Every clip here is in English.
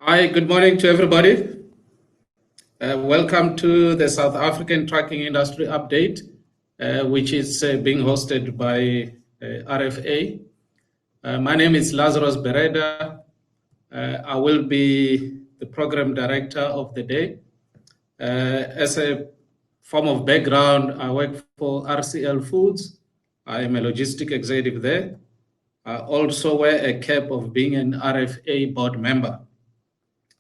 Hi, good morning to everybody. Welcome to the South African Trucking Industry Update, which is being hosted by RFA. My name is Lazarus Bereda. I will be the program director of the day. As a form of background, I work for RCL Foods. I am a logistic executive there. I also wear a cap of being an RFA board member.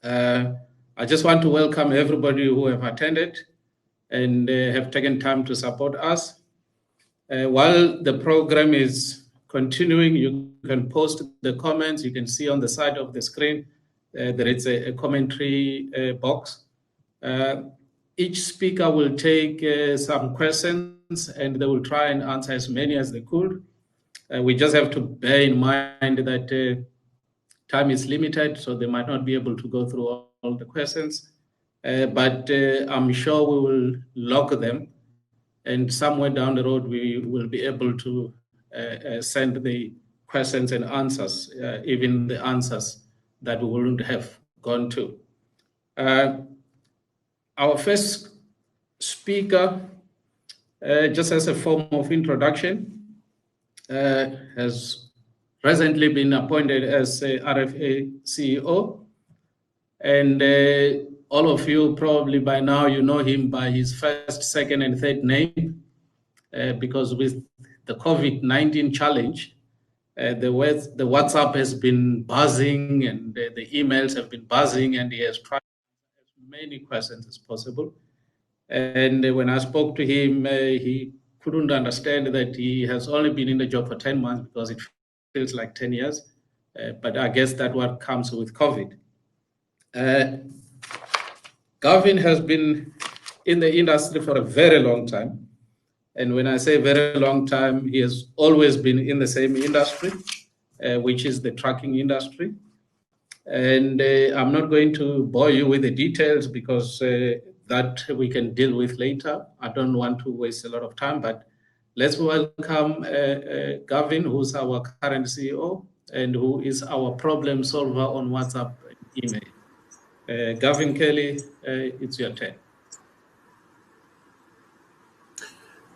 I just want to welcome everybody who have attended and have taken time to support us. While the program is continuing, you can post the comments. You can see on the side of the screen there is a commentary box. Each speaker will take some questions and they will try and answer as many as they could. We just have to bear in mind that time is limited, so they might not be able to go through all the questions, but I'm sure we will log them, and somewhere down the road we will be able to send the questions and answers, even the answers that we wouldn't have gone to. Our first speaker, just as a form of introduction, has recently been appointed as a RFA CEO. And all of you probably by now, you know him by his first, second, and third name, because with the COVID-19 challenge, the WhatsApp has been buzzing and the emails have been buzzing, and he has tried as many questions as possible. And when I spoke to him, he couldn't understand that he has only been in the job for 10 months because it feels like 10 years. But I guess that's what comes with COVID. Gavin has been in the industry for a very long time. And when I say very long time, he has always been in the same industry, which is the trucking industry. And I'm not going to bore you with the details because that we can deal with later. I don't want to waste a lot of time, but let's welcome Gavin, who's our current CEO and who is our problem solver on WhatsApp and email. Gavin Kelly, it's your turn.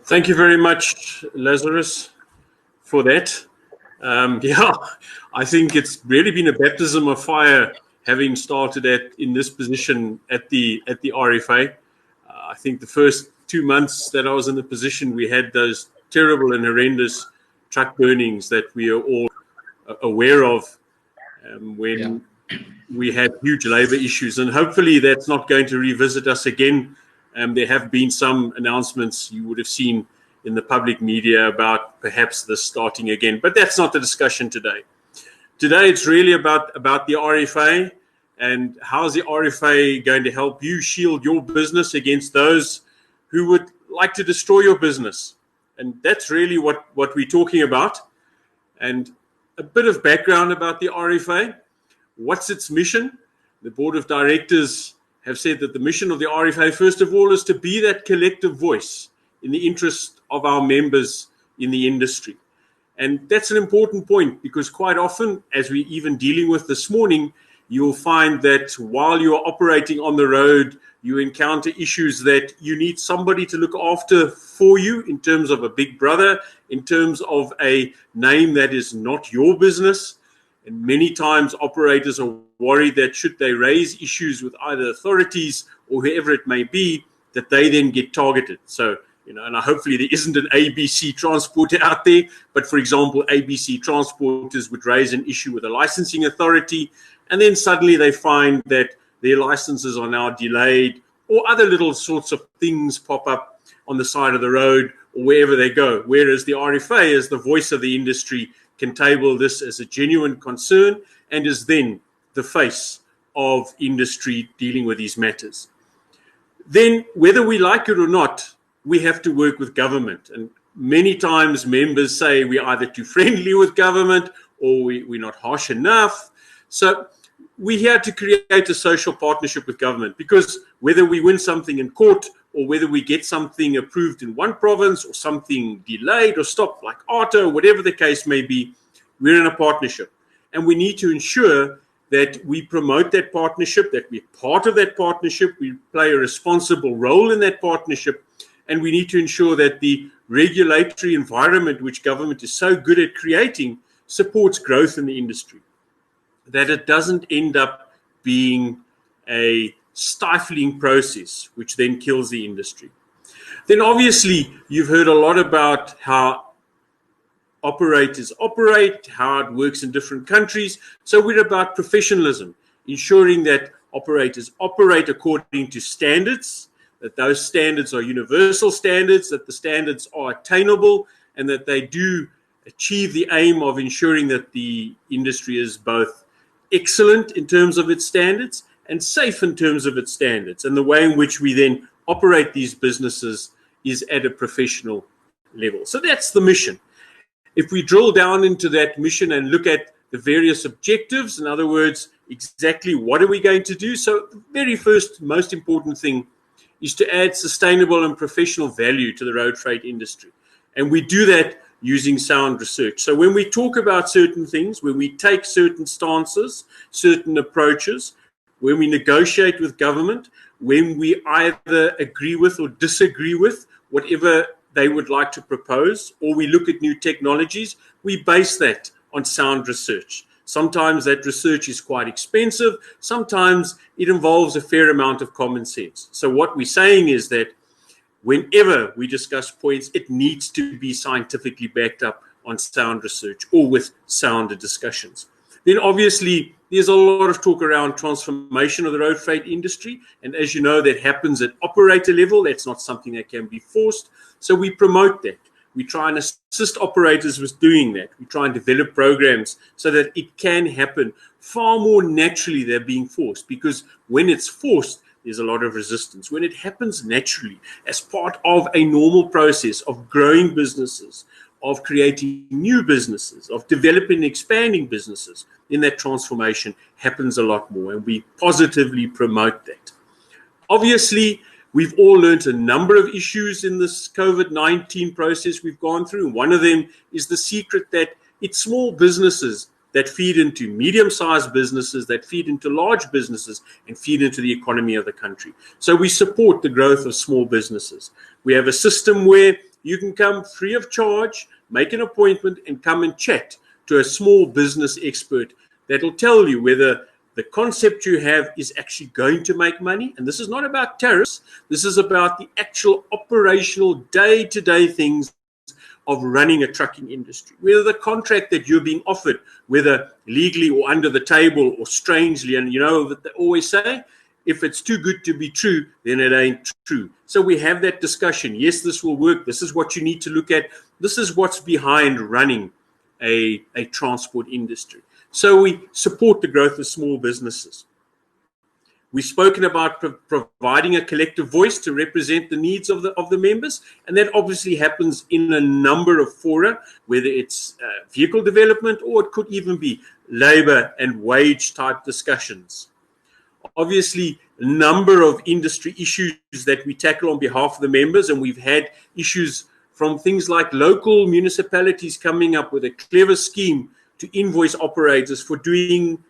Thank you very much, Lazarus, for that. I think it's really been a baptism of fire having started in this position at the RFA. I think the first 2 months that I was in the position, we had those terrible and horrendous truck burnings that we are all aware of when we had huge labor issues. And hopefully that's not going to revisit us again. There have been some announcements you would have seen in the public media about perhaps this starting again. But that's not the discussion today. Today it's really about the RFA and how's the RFA going to help you shield your business against those who would like to destroy your business. And that's really what we're talking about. And a bit of background about the RFA. What's its mission? The board of directors have said that the mission of the RFA, first of all, is to be that collective voice in the interest of our members in the industry. And that's an important point because quite often, as we're even dealing with this morning, you'll find that while you are operating on the road, you encounter issues that you need somebody to look after for you in terms of a big brother, in terms of a name that is not your business. And many times operators are worried that should they raise issues with either authorities or whoever it may be, that they then get targeted. So, and hopefully there isn't an ABC transporter out there, but for example, ABC transporters would raise an issue with a licensing authority, and then suddenly they find that their licenses are now delayed, or other little sorts of things pop up on the side of the road or wherever they go. Whereas the RFA, as the voice of the industry, can table this as a genuine concern and is then the face of industry dealing with these matters. Then, whether we like it or not, we have to work with government. And many times members say we're either too friendly with government or we're not harsh enough. So we're here to create a social partnership with government, because whether we win something in court or whether we get something approved in one province or something delayed or stopped like auto, whatever the case may be, we're in a partnership. And we need to ensure that we promote that partnership, that we're part of that partnership, we play a responsible role in that partnership, and we need to ensure that the regulatory environment which government is so good at creating supports growth in the industry, that it doesn't end up being a stifling process which then kills the industry. Then obviously you've heard a lot about how operators operate, how it works in different countries. So we're about professionalism, ensuring that operators operate according to standards, that those standards are universal standards, that the standards are attainable, and that they do achieve the aim of ensuring that the industry is both excellent in terms of its standards and safe in terms of its standards. And the way in which we then operate these businesses is at a professional level. So that's the mission. If we drill down into that mission and look at the various objectives, in other words, exactly what are we going to do? So the very first, most important thing is to add sustainable and professional value to the road freight industry. And we do that using sound research. So when we talk about certain things, when we take certain stances, certain approaches, when we negotiate with government, when we either agree with or disagree with whatever they would like to propose, or we look at new technologies, we base that on sound research. Sometimes that research is quite expensive. Sometimes it involves a fair amount of common sense. So what we're saying is that whenever we discuss points, it needs to be scientifically backed up on sound research or with sounder discussions. Then obviously there's a lot of talk around transformation of the road freight industry. And as you know, that happens at operator level. That's not something that can be forced. So we promote that. We try and assist operators with doing that. We try and develop programs so that it can happen far more naturally than being forced. Because when it's forced, there's a lot of resistance. When it happens naturally, as part of a normal process of growing businesses, of creating new businesses, of developing and expanding businesses, then that transformation happens a lot more, and we positively promote that. Obviously, we've all learned a number of issues in this COVID-19 process we've gone through. One of them is the secret that it's small businesses that feed into medium-sized businesses, that feed into large businesses, and feed into the economy of the country. So we support the growth of small businesses. We have a system where you can come free of charge, make an appointment, and come and chat to a small business expert that will tell you whether the concept you have is actually going to make money. And this is not about tariffs. This is about the actual operational day-to-day things of running a trucking industry. Whether the contract that you're being offered, whether legally or under the table or strangely, and you know that they always say, if it's too good to be true, then it ain't true. So we have that discussion. Yes, this will work. This is what you need to look at. This is what's behind running a transport industry. So we support the growth of small businesses. We've spoken about providing a collective voice to represent the needs of the members, and that obviously happens in a number of fora, whether it's vehicle development or it could even be labor and wage type discussions. Obviously, a number of industry issues that we tackle on behalf of the members, and we've had issues from things like local municipalities coming up with a clever scheme to invoice operators for doing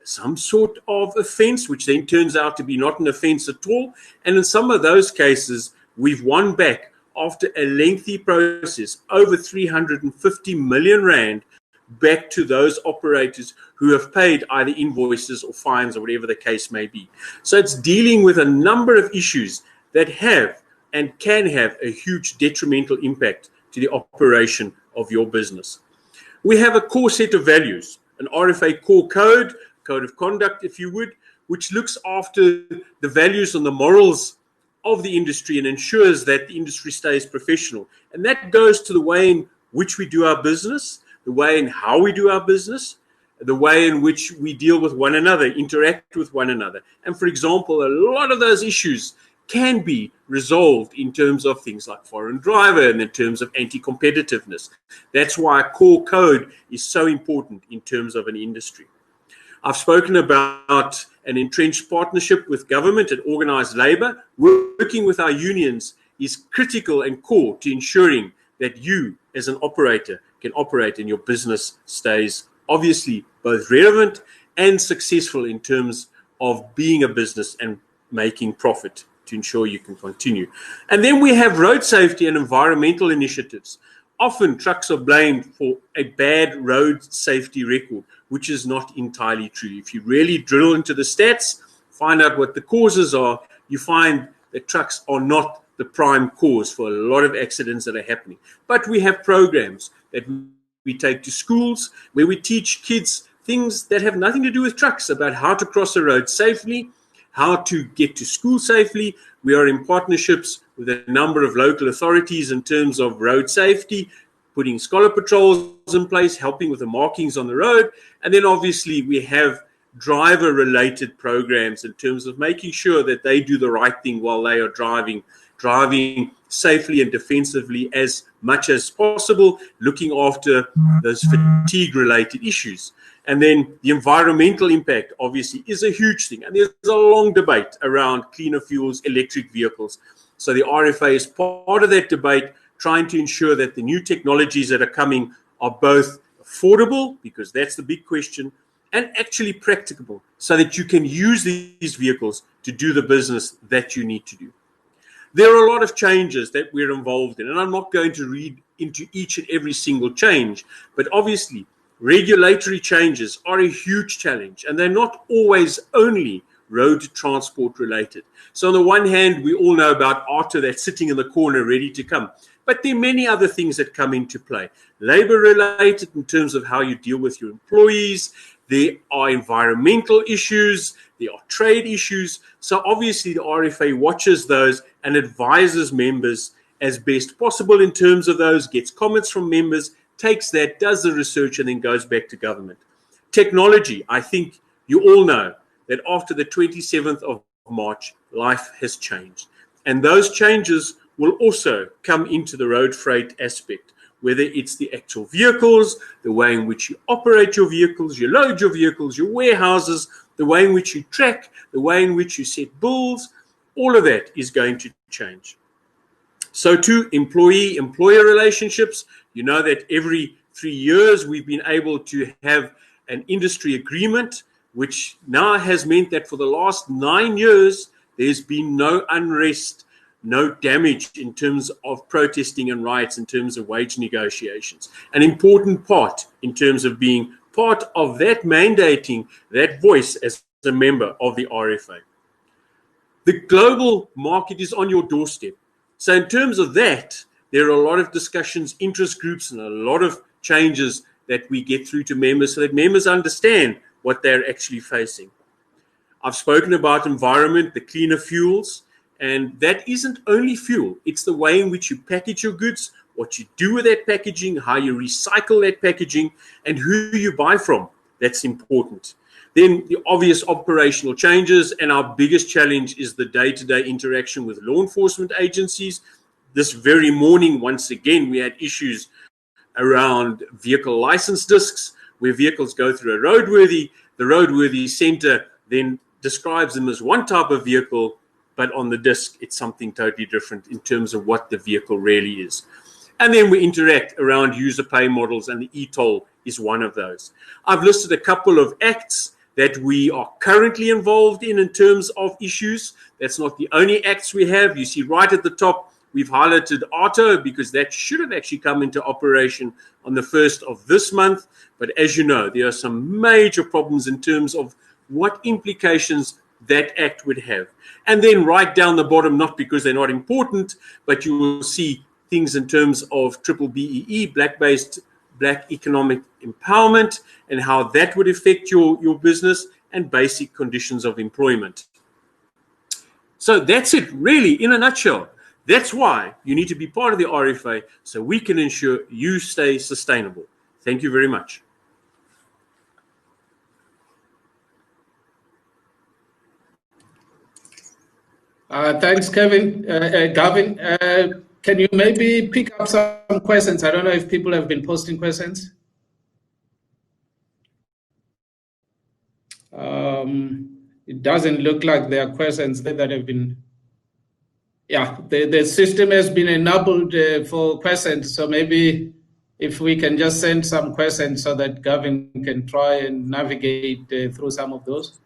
some sort of offense, which then turns out to be not an offense at all. And in some of those cases, we've won back, after a lengthy process, over 350 million rand back to those operators who have paid either invoices or fines or whatever the case may be. So it's dealing with a number of issues that have and can have a huge detrimental impact to the operation of your business. We have a core set of values, an RFA core code of conduct, if you would, which looks after the values and the morals of the industry and ensures that the industry stays professional. And that goes to the way in which we do our business, the way in how we do our business, the way in which we deal with one another, interact with one another. And for example, a lot of those issues can be resolved in terms of things like foreign driver and in terms of anti-competitiveness. That's why a core code is so important in terms of an industry. I've spoken about an entrenched partnership with government and organized labor. Working with our unions is critical and core to ensuring that you, as an operator, can operate and your business stays obviously both relevant and successful in terms of being a business and making profit to ensure you can continue. And then we have road safety and environmental initiatives. Often trucks are blamed for a bad road safety record, which is not entirely true. If you really drill into the stats, find out what the causes are, you find that trucks are not the prime cause for a lot of accidents that are happening. But we have programs that we take to schools where we teach kids things that have nothing to do with trucks, about how to cross a road safely, how to get to school safely. We are in partnerships with a number of local authorities in terms of road safety, putting scholar patrols in place, helping with the markings on the road. And then obviously we have driver-related programs in terms of making sure that they do the right thing while they are driving safely and defensively as much as possible, looking after those fatigue-related issues. And then the environmental impact, obviously, is a huge thing. And there's a long debate around cleaner fuels, electric vehicles. So the RFA is part of that debate, trying to ensure that the new technologies that are coming are both affordable, because that's the big question, and actually practicable, so that you can use these vehicles to do the business that you need to do. There are a lot of changes that we're involved in, and I'm not going to read into each and every single change, but obviously regulatory changes are a huge challenge, and they're not always only road transport related. So on the one hand, we all know about ARTA that's sitting in the corner ready to come, but there are many other things that come into play. Labor related in terms of how you deal with your employees. There are environmental issues, there are trade issues. So obviously the RFA watches those and advises members as best possible in terms of those, gets comments from members, takes that, does the research, and then goes back to government. Technology, I think you all know that after the 27th of March, life has changed. And those changes will also come into the road freight aspect, whether it's the actual vehicles, the way in which you operate your vehicles, you load your vehicles, your warehouses, the way in which you track, the way in which you set bills, all of that is going to change. So too, employee-employer relationships. You know that every 3 years we've been able to have an industry agreement, which now has meant that for the last 9 years, there's been no unrest, no damage in terms of protesting and riots, in terms of wage negotiations. An important part in terms of being part of that mandating, that voice as a member of the RFA. The global market is on your doorstep. So in terms of that, there are a lot of discussions, interest groups, and a lot of changes that we get through to members so that members understand what they're actually facing. I've spoken about environment, the cleaner fuels, and that isn't only fuel. It's the way in which you package your goods, what you do with that packaging, how you recycle that packaging, and who you buy from. That's important. Then the obvious operational changes, and our biggest challenge is the day-to-day interaction with law enforcement agencies. This very morning, once again, we had issues around vehicle license discs, where vehicles go through a roadworthy. The roadworthy center then describes them as one type of vehicle, but on the disc, it's something totally different in terms of what the vehicle really is. And then we interact around user pay models, and the e-toll is one of those. I've listed a couple of acts that we are currently involved in terms of issues. That's not the only acts we have. You see right at the top, we've highlighted ARTA because that should have actually come into operation on the 1st of this month. But as you know, there are some major problems in terms of what implications that act would have. And then right down the bottom, not because they're not important, but you will see things in terms of BBEE, Black Economic Empowerment, and how that would affect your business, and basic conditions of employment. So that's it, really, in a nutshell. That's why you need to be part of the RFA, so we can ensure you stay sustainable. Thank you very much. Thanks, Gavin. Can you maybe pick up some questions? I don't know if people have been posting questions. It doesn't look like there are questions that have been. Yeah, the system has been enabled for questions, so maybe if we can just send some questions so that Gavin can try and navigate through some of those.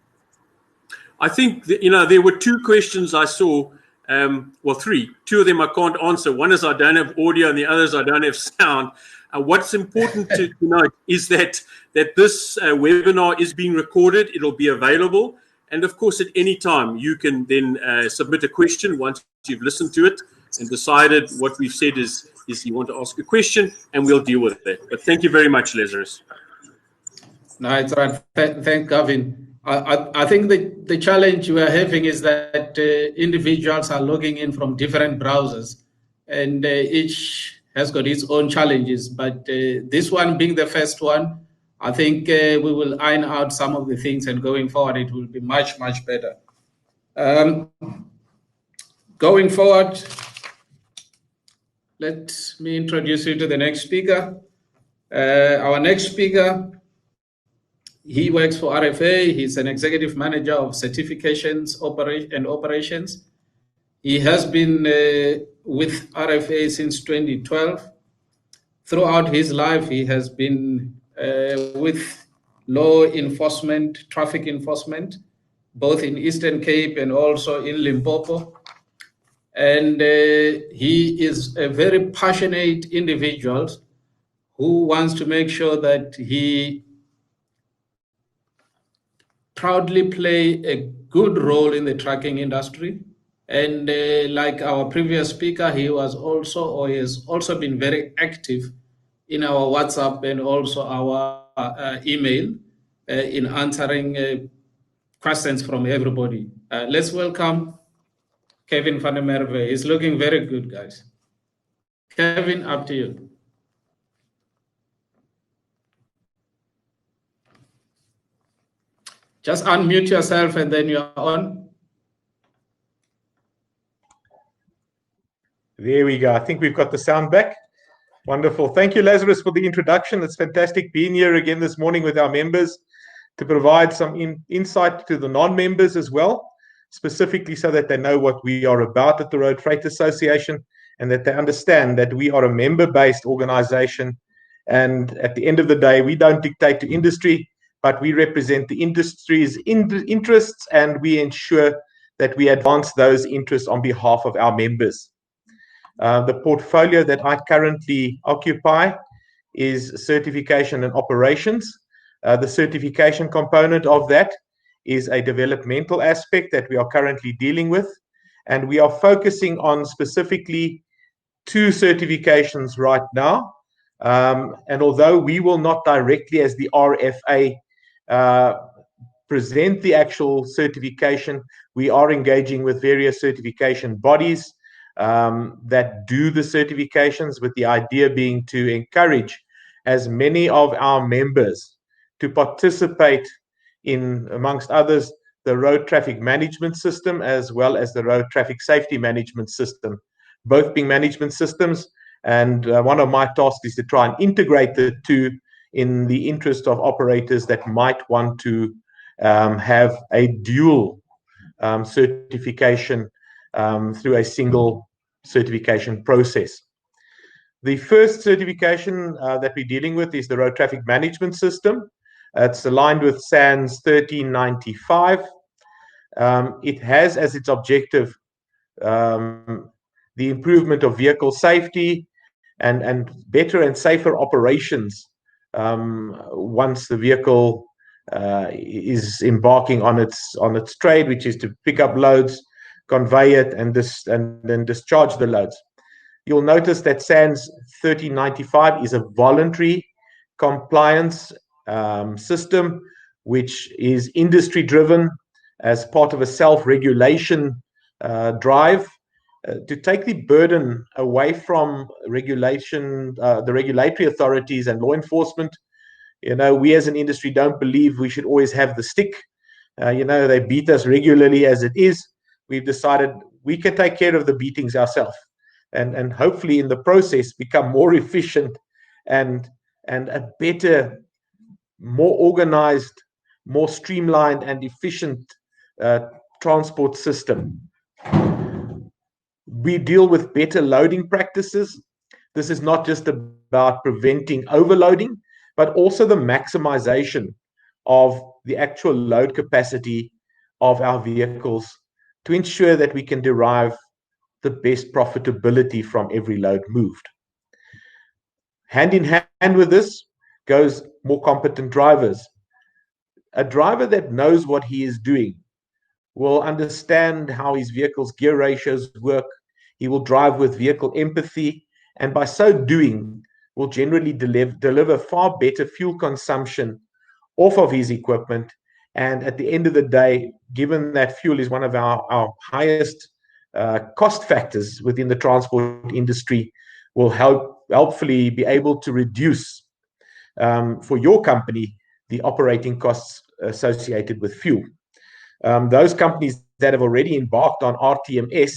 I think that, there were two questions I saw. Well, three. Two of them I can't answer. One is I don't have audio, and the others I don't have sound. What's important to note is that this webinar is being recorded. It'll be available, and of course, at any time you can then submit a question once you've listened to it and decided what we've said is you want to ask a question, and we'll deal with that. But thank you very much, Lazarus. No, it's right. Thank Gavin. I think the challenge we are having is that individuals are logging in from different browsers, and each has got its own challenges. But this one being the first one, I think we will iron out some of the things, and going forward, it will be much, much better. Going forward, let me introduce you to the next speaker. Our next speaker, he works for RFA. He's an executive manager of certifications and operations. He has been with RFA since 2012. Throughout his life, he has been with law enforcement, traffic enforcement, both in Eastern Cape and also in Limpopo. And he is a very passionate individual who wants to make sure that he proudly play a good role in the trucking industry. And like our previous speaker, he has also been very active in our WhatsApp and also our email in answering questions from everybody. Let's welcome Kevin van der Merwe. He's looking very good, guys. Kevin, up to you. Just unmute yourself and then you're on. There we go. I think we've got the sound back. Wonderful. Thank you, Lazarus, for the introduction. It's fantastic being here again this morning with our members to provide some insight to the non-members as well, specifically so that they know what we are about at the Road Freight Association and that they understand that we are a member-based organization. And at the end of the day, we don't dictate to industry, but we represent the industry's interests, and we ensure that we advance those interests on behalf of our members. The portfolio that I currently occupy is certification and operations. The certification component of that is a developmental aspect that we are currently dealing with, and we are focusing on specifically 2 certifications right now. And although we will not directly, as the RFA, present the actual certification, we are engaging with various certification bodies that do the certifications, with the idea being to encourage as many of our members to participate in, amongst others, the road traffic management system as well as the road traffic safety management system, both being management systems. And one of my tasks is to try and integrate the two in the interest of operators that might want to have a dual certification through a single certification process. The first certification that we're dealing with is the road traffic management system. It's aligned with SANS 1395. It has as its objective the improvement of vehicle safety and better and safer operations once the vehicle is embarking on its trade, which is to pick up loads, convey it, and then discharge the loads. You'll notice that SANS 1395 is a voluntary compliance system, which is industry driven as part of a self-regulation drive to take the burden away from regulation, the regulatory authorities and law enforcement. We as an industry don't believe we should always have the stick. They beat us regularly as it is. We've decided we can take care of the beatings ourselves, and hopefully in the process become more efficient and a better, more organized, more streamlined and efficient transport system. We deal with better loading practices. This is not just about preventing overloading, but also the maximization of the actual load capacity of our vehicles to ensure that we can derive the best profitability from every load moved. Hand in hand with this goes more competent drivers. A driver that knows what he is doing will understand how his vehicle's gear ratios work. He will drive with vehicle empathy, and by so doing, will generally deliver far better fuel consumption off of his equipment. And at the end of the day, given that fuel is one of our highest cost factors within the transport industry, will helpfully be able to reduce for your company the operating costs associated with fuel. Those companies that have already embarked on RTMS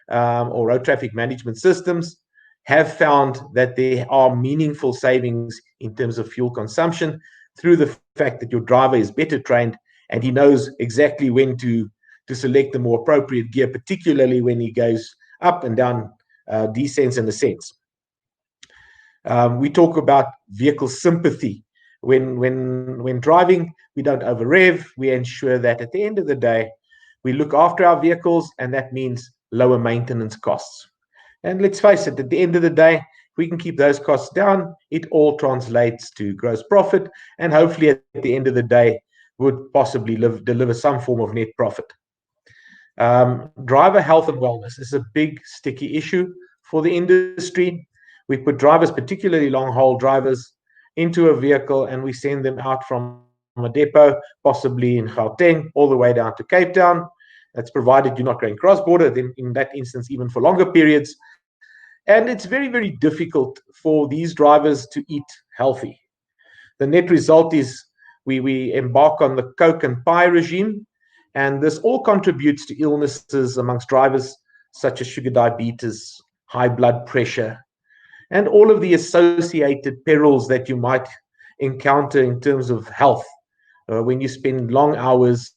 or road traffic management systems have found that there are meaningful savings in terms of fuel consumption through the fact that your driver is better trained and he knows exactly when to select the more appropriate gear, particularly when he goes up and down descents and ascents. We talk about vehicle sympathy. When driving, we don't over rev. We ensure that at the end of the day, we look after our vehicles, and that means lower maintenance costs. And let's face it, at the end of the day, if we can keep those costs down, it all translates to gross profit, and hopefully at the end of the day, would possibly deliver some form of net profit. Driver health and wellness is a big, sticky issue for the industry. We put drivers, particularly long-haul drivers, into a vehicle and we send them out from a depot, possibly in Gauteng, all the way down to Cape Town. That's provided you're not going cross-border, then in that instance, even for longer periods. And it's very, very difficult for these drivers to eat healthy. The net result is we embark on the Coke and pie regime, and this all contributes to illnesses amongst drivers, such as sugar diabetes, high blood pressure, and all of the associated perils that you might encounter in terms of health when you spend long hours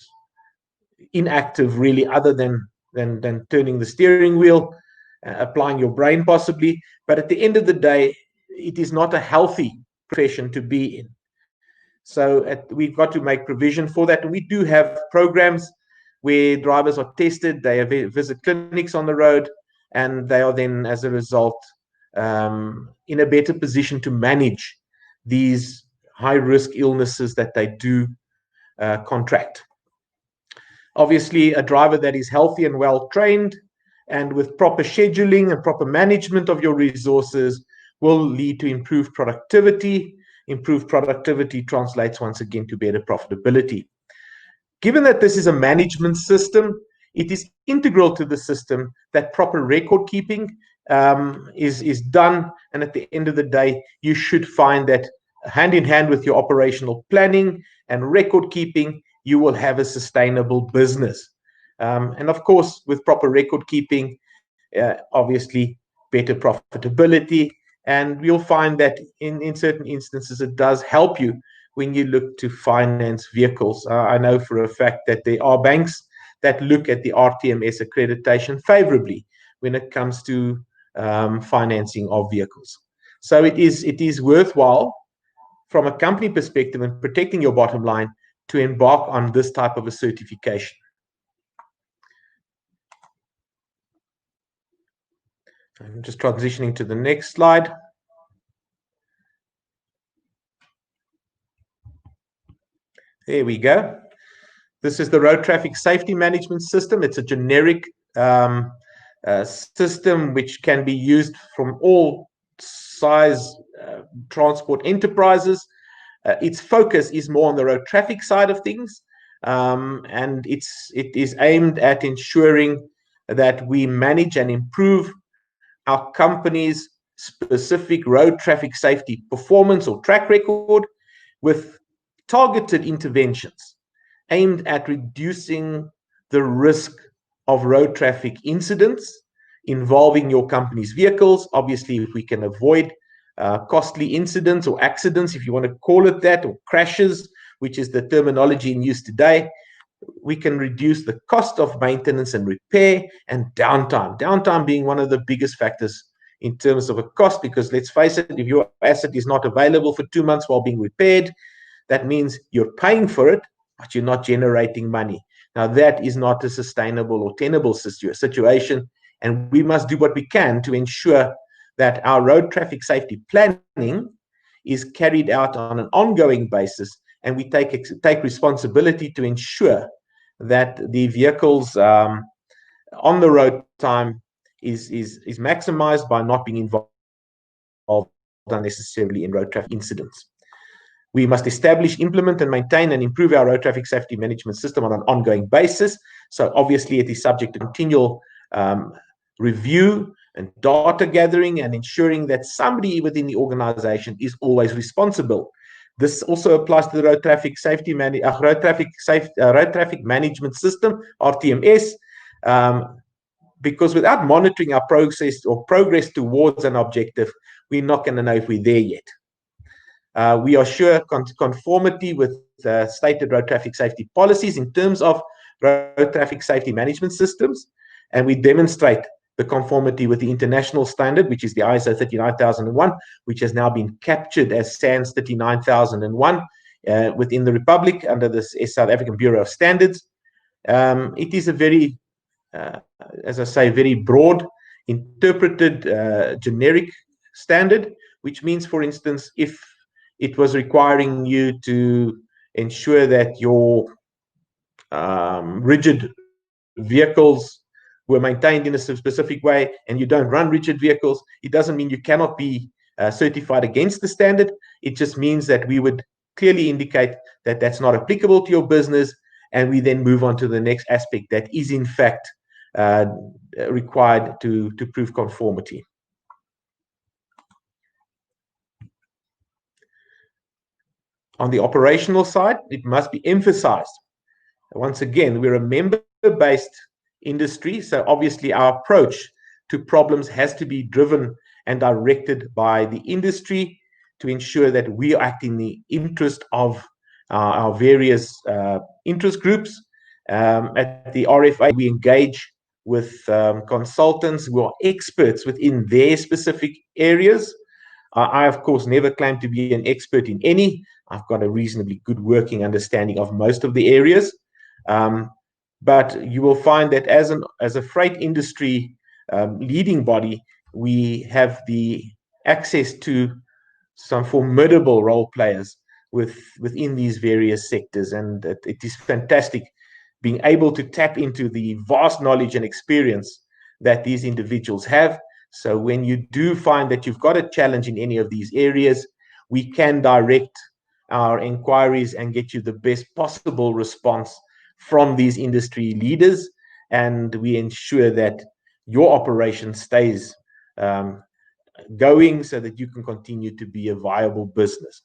inactive, really, other than turning the steering wheel, applying your brain possibly. But at the end of the day, it is not a healthy profession to be in. So we've got to make provision for that. And we do have programs where drivers are tested, they visit clinics on the road, and they are then, as a result, in a better position to manage these high-risk illnesses that they do contract. Obviously, a driver that is healthy and well-trained and with proper scheduling and proper management of your resources will lead to improved productivity. Improved productivity translates once again to better profitability. Given that this is a management system, it is integral to the system that proper record keeping is done. And at the end of the day, you should find that hand in hand with your operational planning and record keeping, you will have a sustainable business. And of course, with proper record keeping, obviously better profitability. And you'll find that in certain instances, it does help you when you look to finance vehicles. I know for a fact that there are banks that look at the RTMS accreditation favorably when it comes to financing of vehicles. So it is worthwhile from a company perspective and protecting your bottom line to embark on this type of a certification. I'm just transitioning to the next slide. There we go. This is the Road Traffic Safety Management System. It's a generic system which can be used from all size transport enterprises. Its focus is more on the road traffic side of things, and it is aimed at ensuring that we manage and improve our company's specific road traffic safety performance or track record with targeted interventions aimed at reducing the risk of road traffic incidents involving your company's vehicles. Obviously, if we can avoid costly incidents or accidents, if you want to call it that, or crashes, which is the terminology in use today, we can reduce the cost of maintenance and repair and downtime. Downtime being one of the biggest factors in terms of a cost, because let's face it, if your asset is not available for 2 months while being repaired, that means you're paying for it, but you're not generating money. Now, that is not a sustainable or tenable situation, and we must do what we can to ensure that our road traffic safety planning is carried out on an ongoing basis, and we take responsibility to ensure that the vehicles on the road time is maximized by not being involved unnecessarily in road traffic incidents. We must establish, implement, and maintain and improve our road traffic safety management system on an ongoing basis. So obviously it is subject to continual review and data gathering, and ensuring that somebody within the organization is always responsible. This also applies to the road traffic management system, RTMS, because without monitoring our process or progress towards an objective, we're not going to know if we're there yet. We assure conformity with stated road traffic safety policies in terms of road traffic safety management systems, and we demonstrate the conformity with the international standard, which is the ISO 39001, which has now been captured as SANS 39001 within the Republic under the South African Bureau of Standards. It is a very, as I say, very broad, interpreted, generic standard, which means, for instance, if it was requiring you to ensure that your rigid vehicles were maintained in a specific way, and you don't run rigid vehicles, it doesn't mean you cannot be certified against the standard. It just means that we would clearly indicate that that's not applicable to your business, and we then move on to the next aspect that is in fact required to prove conformity. On the operational side, it must be emphasized, once again, we're a member-based industry, so obviously our approach to problems has to be driven and directed by the industry to ensure that we act in the interest of our various interest groups. At the RFA, we engage with consultants who are experts within their specific areas. I, of course, never claim to be an expert in any. I've got a reasonably good working understanding of most of the areas. But you will find that as a freight industry leading body, we have the access to some formidable role players within these various sectors, and it is fantastic being able to tap into the vast knowledge and experience that these individuals have. So when you do find that you've got a challenge in any of these areas, we can direct our inquiries and get you the best possible response from these industry leaders, and we ensure that your operation stays going so that you can continue to be a viable business.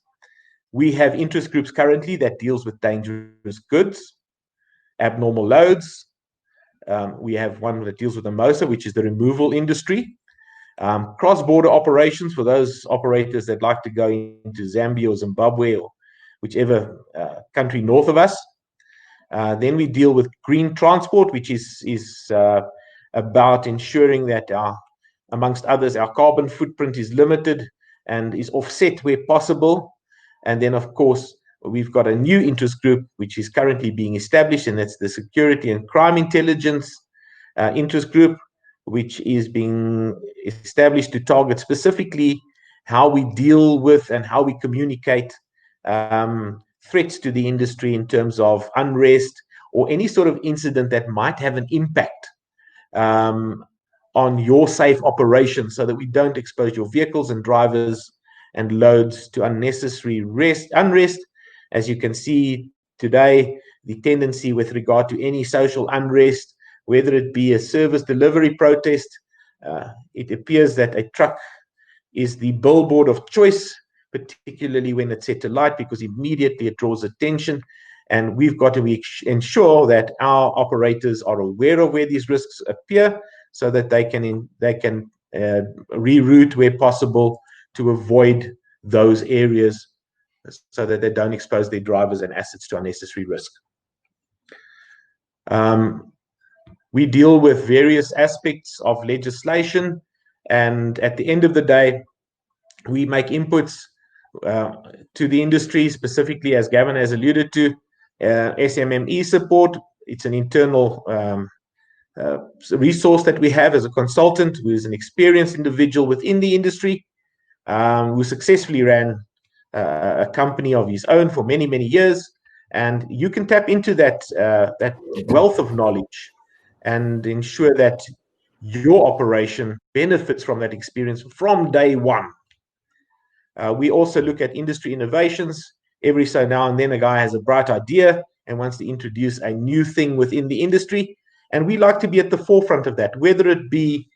We have interest groups currently that deals with dangerous goods, abnormal loads. We have one that deals with the MOSA, which is the removal industry. Cross-border operations for those operators that like to go into Zambia or Zimbabwe or whichever country north of us. Then we deal with green transport, which is about ensuring that amongst others, our carbon footprint is limited and is offset where possible. And then, of course, we've got a new interest group, which is currently being established, and that's the Security and Crime Intelligence interest group, which is being established to target specifically how we deal with and how we communicate threats to the industry in terms of unrest or any sort of incident that might have an impact on your safe operation, so that we don't expose your vehicles and drivers and loads to unnecessary unrest. As you can see today, the tendency with regard to any social unrest, whether it be a service delivery protest, it appears that a truck is the billboard of choice, particularly when it's set to light, because immediately it draws attention. And we've got to ensure that our operators are aware of where these risks appear, so that they can reroute where possible to avoid those areas, so that they don't expose their drivers and assets to unnecessary risk. We deal with various aspects of legislation And at the end of the day, we make inputs to the industry, specifically, as Gavin has alluded to, SMME support. It's an internal resource that we have as a consultant who is an experienced individual within the industry, who successfully ran a company of his own for many, many years. And you can tap into that wealth of knowledge and ensure that your operation benefits from that experience from day one. We also look at industry innovations. Every so now and then a guy has a bright idea and wants to introduce a new thing within the industry. And we like to be at the forefront of that, whether it be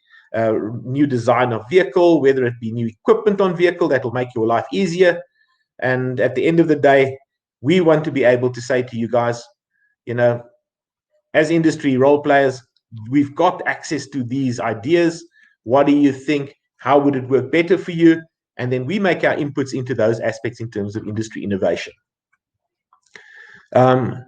new design of vehicle, whether it be new equipment on vehicle that will make your life easier. And at the end of the day, we want to be able to say to you guys, as industry role players, we've got access to these ideas. What do you think? How would it work better for you? And then we make our inputs into those aspects in terms of industry innovation.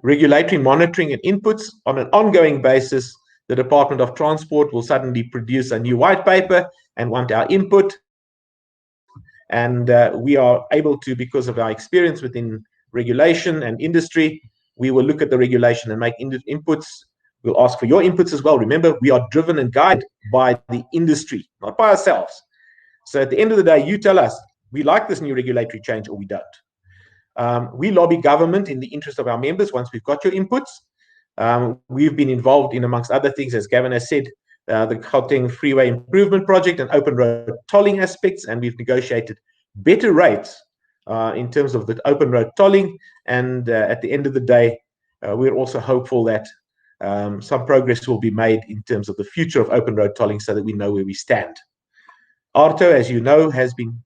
Regulatory monitoring and inputs on an ongoing basis. The Department of Transport will suddenly produce a new white paper and want our input. And we are able to, because of our experience within regulation and industry, we will look at the regulation and make inputs. We'll ask for your inputs as well. Remember, we are driven and guided by the industry, not by ourselves. So at the end of the day, you tell us, we like this new regulatory change or we don't. We lobby government in the interest of our members once we've got your inputs. We've been involved in, amongst other things, as Gavin has said, the Gauteng Freeway Improvement Project and open road tolling aspects, and we've negotiated better rates in terms of the open road tolling. And at the end of the day, we're also hopeful that some progress will be made in terms of the future of open road tolling so that we know where we stand. ARTO, as you know, has been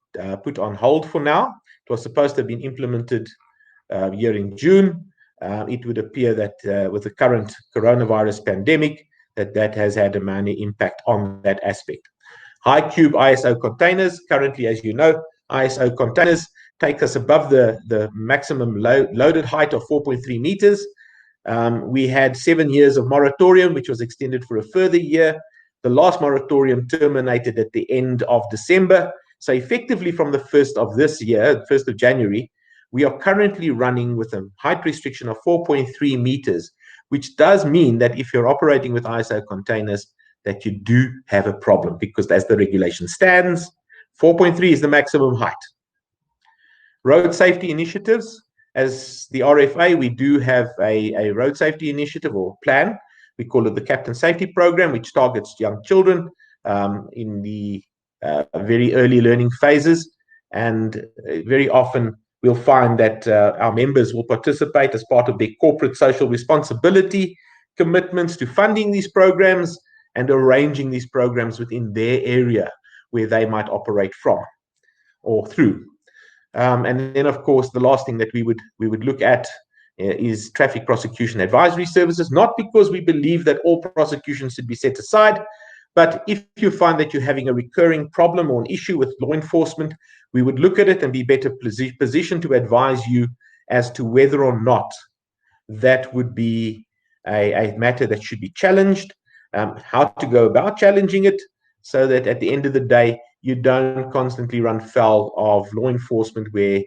put on hold for now. It was supposed to have been implemented here in June. It would appear that with the current coronavirus pandemic, that has had a minor impact on that aspect. High cube ISO containers, currently, as you know, ISO containers take us above the maximum loaded height of 4.3 meters. We had 7 years of moratorium, which was extended for a further year. The last moratorium terminated at the end of December. So effectively from the 1st of this year, 1st of January, we are currently running with a height restriction of 4.3 meters, which does mean that if you're operating with ISO containers, that you do have a problem, because as the regulation stands, 4.3 is the maximum height. Road safety initiatives. As the RFA, we do have a road safety initiative or plan. We call it the Captain Safety Program, which targets young children in the very early learning phases. And very often we'll find that our members will participate as part of their corporate social responsibility commitments to funding these programs and arranging these programs within their area where they might operate from or through. And then, of course, the last thing that we would look at is traffic prosecution advisory services, not because we believe that all prosecutions should be set aside, but if you find that you're having a recurring problem or an issue with law enforcement, we would look at it and be better positioned to advise you as to whether or not that would be a matter that should be challenged, how to go about challenging it, so that at the end of the day, you don't constantly run foul of law enforcement where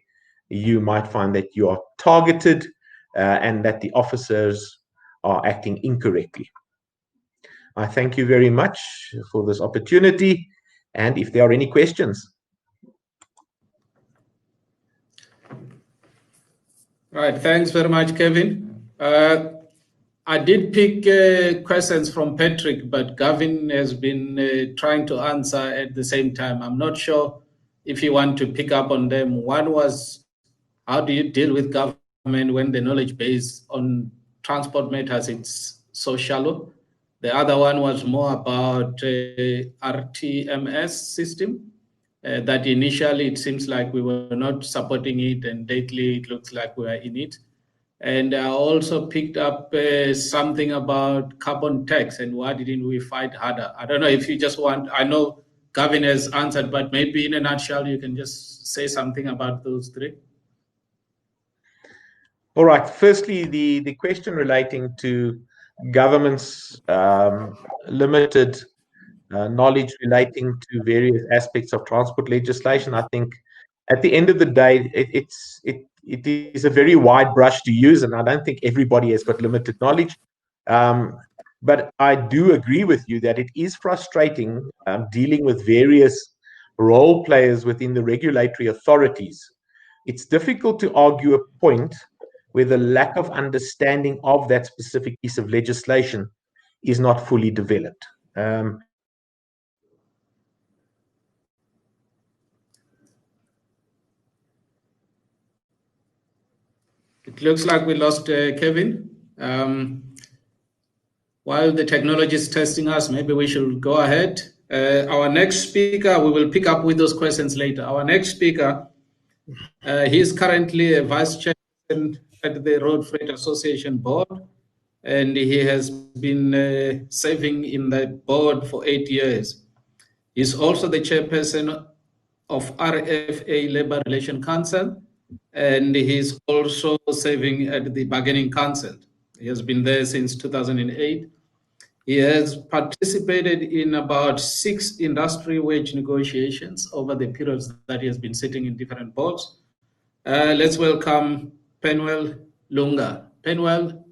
you might find that you are targeted and that the officers are acting incorrectly. I thank you very much for this opportunity, and if there are any questions. Right, thanks very much, Kevin. I did pick questions from Patrick, but Gavin has been trying to answer at the same time. I'm not sure if you want to pick up on them. One was, how do you deal with government when the knowledge base on transport matters is so shallow? The other one was more about RTMS system, that initially it seems like we were not supporting it, and lately it looks like we are in it. And I also picked up something about carbon tax and why didn't we fight harder? I don't know if you just want, I know Gavin has answered, but maybe in a nutshell, you can just say something about those three. All right. Firstly, the question relating to government's limited knowledge relating to various aspects of transport legislation. I think at the end of the day, it is a very wide brush to use, and I don't think everybody has got limited knowledge. But I do agree with you that it is frustrating dealing with various role players within the regulatory authorities. It's difficult to argue a point where the lack of understanding of that specific piece of legislation is not fully developed. It looks like we lost Kevin. While the technology is testing us, maybe we should go ahead. Our next speaker, we will pick up with those questions later. Our next speaker, he's currently a vice chairman at the Road Freight Association board, and he has been serving in the board for 8 years. He's also the chairperson of RFA Labor Relations Council, and he's also serving at the Bargaining Council. He has been there since 2008. He has participated in about 6 industry wage negotiations over the periods that he has been sitting in different boards. Let's welcome Penuel Lunga. Penuel,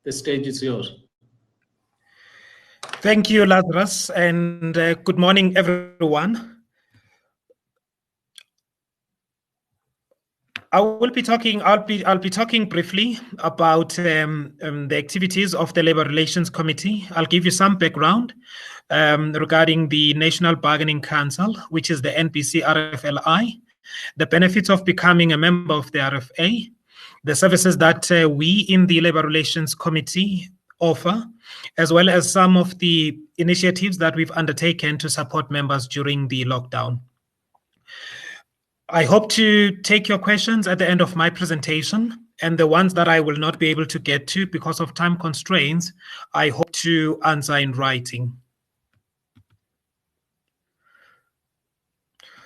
the stage is yours. Thank you, Lazarus, and good morning, everyone. I'll be talking briefly about the activities of the Labor Relations Committee. I'll give you some background regarding the National Bargaining Council, which is the NBC RFLI, the benefits of becoming a member of the RFA, the services that we in the Labor Relations Committee offer, as well as some of the initiatives that we've undertaken to support members during the lockdown. I hope to take your questions at the end of my presentation, and the ones that I will not be able to get to because of time constraints, I hope to answer in writing.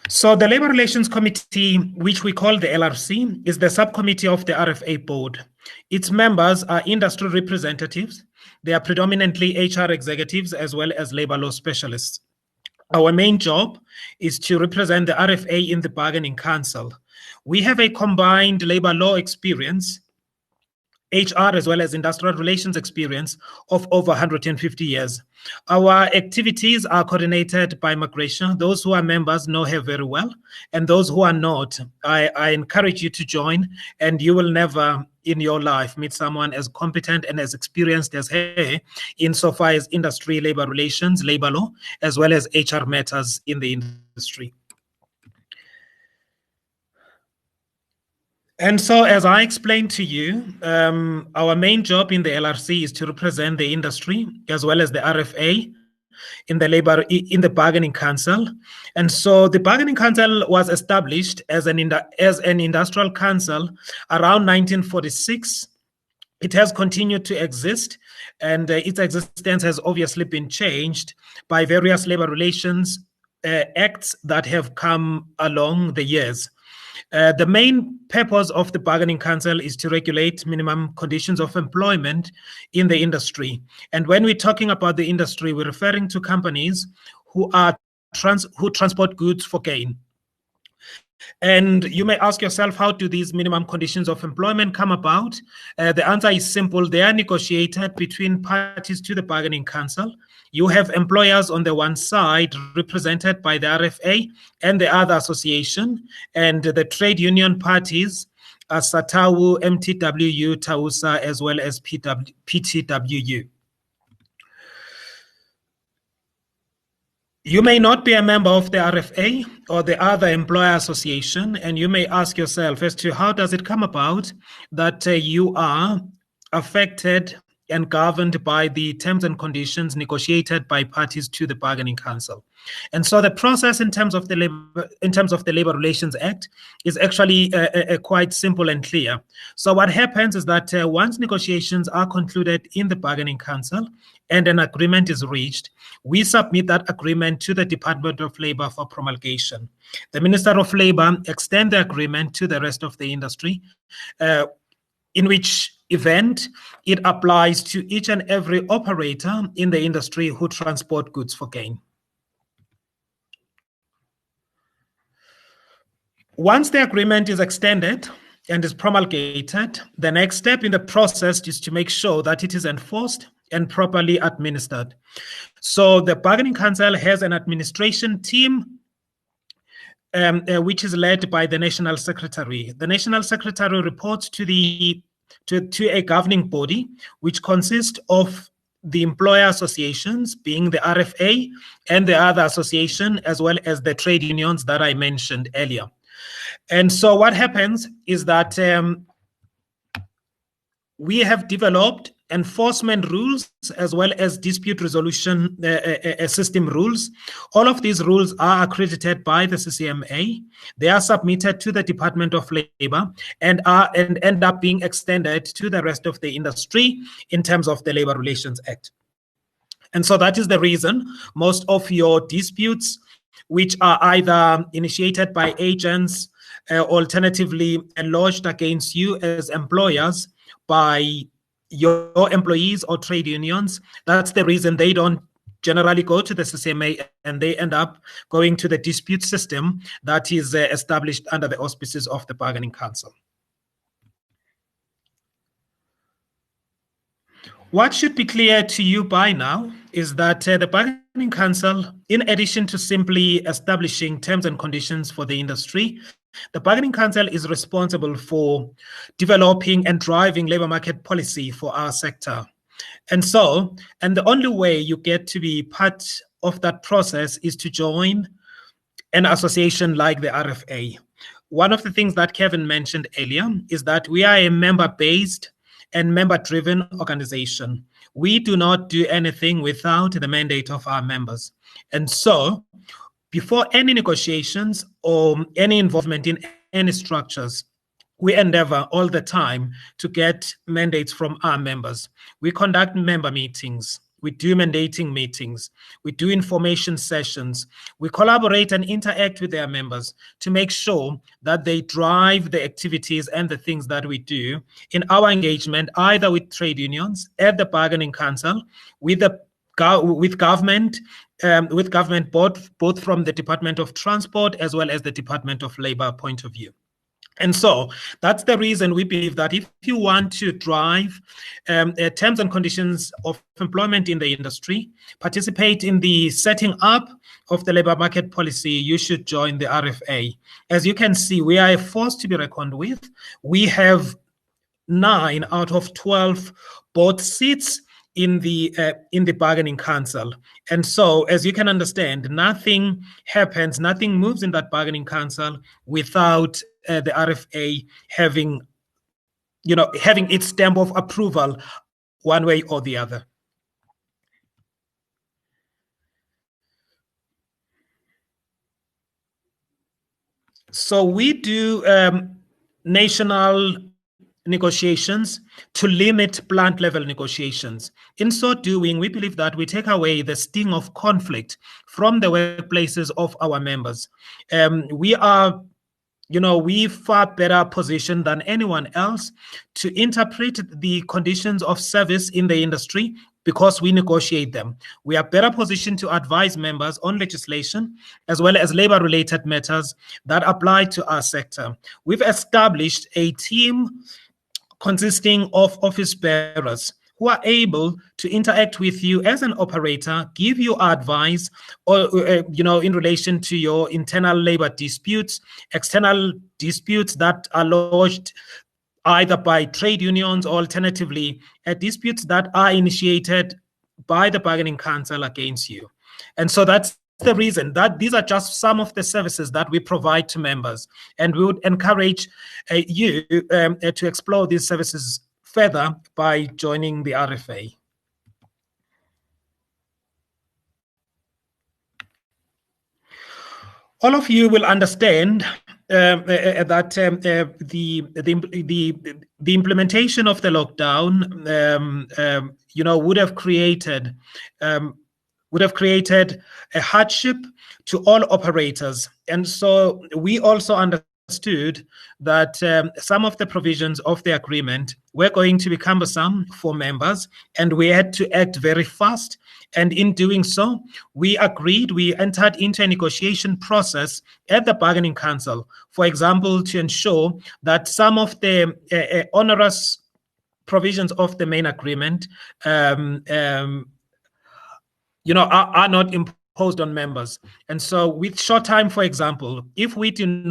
So the Labor Relations Committee, which we call the LRC, is the subcommittee of the RFA board. Its members are industry representatives. They are predominantly HR executives as well as labor law specialists. Our main job is to represent the RFA in the Bargaining Council. We have a combined labor law experience, HR as well as industrial relations experience of over 150 years. Our activities are coordinated by migration. Those who are members know her very well, and those who are not, I encourage you to join, and you will never in your life meet someone as competent and as experienced as her insofar as industry labor relations, labor law, as well as HR matters in the industry. And so, as I explained to you, our main job in the LRC is to represent the industry as well as the RFA in the Bargaining Council. And so, the Bargaining Council was established as an industrial council around 1946. It has continued to exist, and its existence has obviously been changed by various labor relations acts that have come along the years. The main purpose of the Bargaining Council is to regulate minimum conditions of employment in the industry. And when we're talking about the industry, we're referring to companies who transport goods for gain. And you may ask yourself, how do these minimum conditions of employment come about? The answer is simple. They are negotiated between parties to the Bargaining Council. You have employers on the one side represented by the RFA and the other association, and the trade union parties are SATAWU, MTWU, TAUSA, as well as PTWU. You may not be a member of the RFA or the other employer association, and you may ask yourself as to how does it come about that you are affected and governed by the terms and conditions negotiated by parties to the Bargaining Council. And so the process in terms of the Labor Relations Act is actually quite simple and clear. So what happens is that once negotiations are concluded in the Bargaining Council and an agreement is reached, we submit that agreement to the Department of Labor for promulgation. The Minister of Labor extends the agreement to the rest of the industry, in which event it applies to each and every operator in the industry who transport goods for gain. Once the agreement is extended and is promulgated, the next step in the process is to make sure that it is enforced and properly administered. So the Bargaining Council has an administration team which is led by the National Secretary. The National Secretary reports to a governing body, which consists of the employer associations, being the RFA, and the other association, as well as the trade unions that I mentioned earlier. And so what happens is that we have developed enforcement rules as well as dispute resolution system rules. All of these rules are accredited by the CCMA. They are submitted to the Department of Labor and end up being extended to the rest of the industry in terms of the Labor Relations Act. And so that is the reason most of your disputes, which are either initiated by agents, alternatively lodged against you as employers by your employees or trade unions, that's the reason they don't generally go to the CCMA and they end up going to the dispute system that is established under the auspices of the Bargaining Council. What should be clear to you by now is that the Bargaining Council, in addition to simply establishing terms and conditions for the industry, the Bargaining Council is responsible for developing and driving labor market policy for our sector. And the only way you get to be part of that process is to join an association like the RFA. One of the things that Kevin mentioned earlier is that we are a member-based and member-driven organization. We do not do anything without the mandate of our members. And so, before any negotiations or any involvement in any structures, we endeavor all the time to get mandates from our members. We conduct member meetings. We do mandating meetings. We do information sessions. We collaborate and interact with their members to make sure that they drive the activities and the things that we do in our engagement, either with trade unions, at the Bargaining Council, with government, both from the Department of Transport as well as the Department of Labor point of view. And so that's the reason we believe that if you want to drive terms and conditions of employment in the industry, participate in the setting up of the labor market policy, you should join the RFA. As you can see, we are a force to be reckoned with. We have 9 out of 12 board seats in the Bargaining Council. And so, as you can understand, nothing happens, nothing moves in that Bargaining Council without the RFA having its stamp of approval one way or the other. So we do national negotiations to limit plant level negotiations. In so doing, we believe that we take away the sting of conflict from the workplaces of our members. We are far better positioned than anyone else to interpret the conditions of service in the industry because we negotiate them. We are better positioned to advise members on legislation as well as labor-related matters that apply to our sector. We've established a team consisting of office bearers who are able to interact with you as an operator, give you advice, or in relation to your internal labor disputes, external disputes that are lodged either by trade unions or alternatively disputes that are initiated by the Bargaining Council against you. And so that's the reason that these are just some of the services that we provide to members, and we would encourage you to explore these services further by joining the RFA. All of you will understand that the implementation of the lockdown, would have created a hardship to all operators, and so we also understand understood that some of the provisions of the agreement were going to be cumbersome for members, and we had to act very fast. And in doing so, we entered into a negotiation process at the bargaining council, for example, to ensure that some of the onerous provisions of the main agreement are not imposed on members. And so with short time, for example, if we did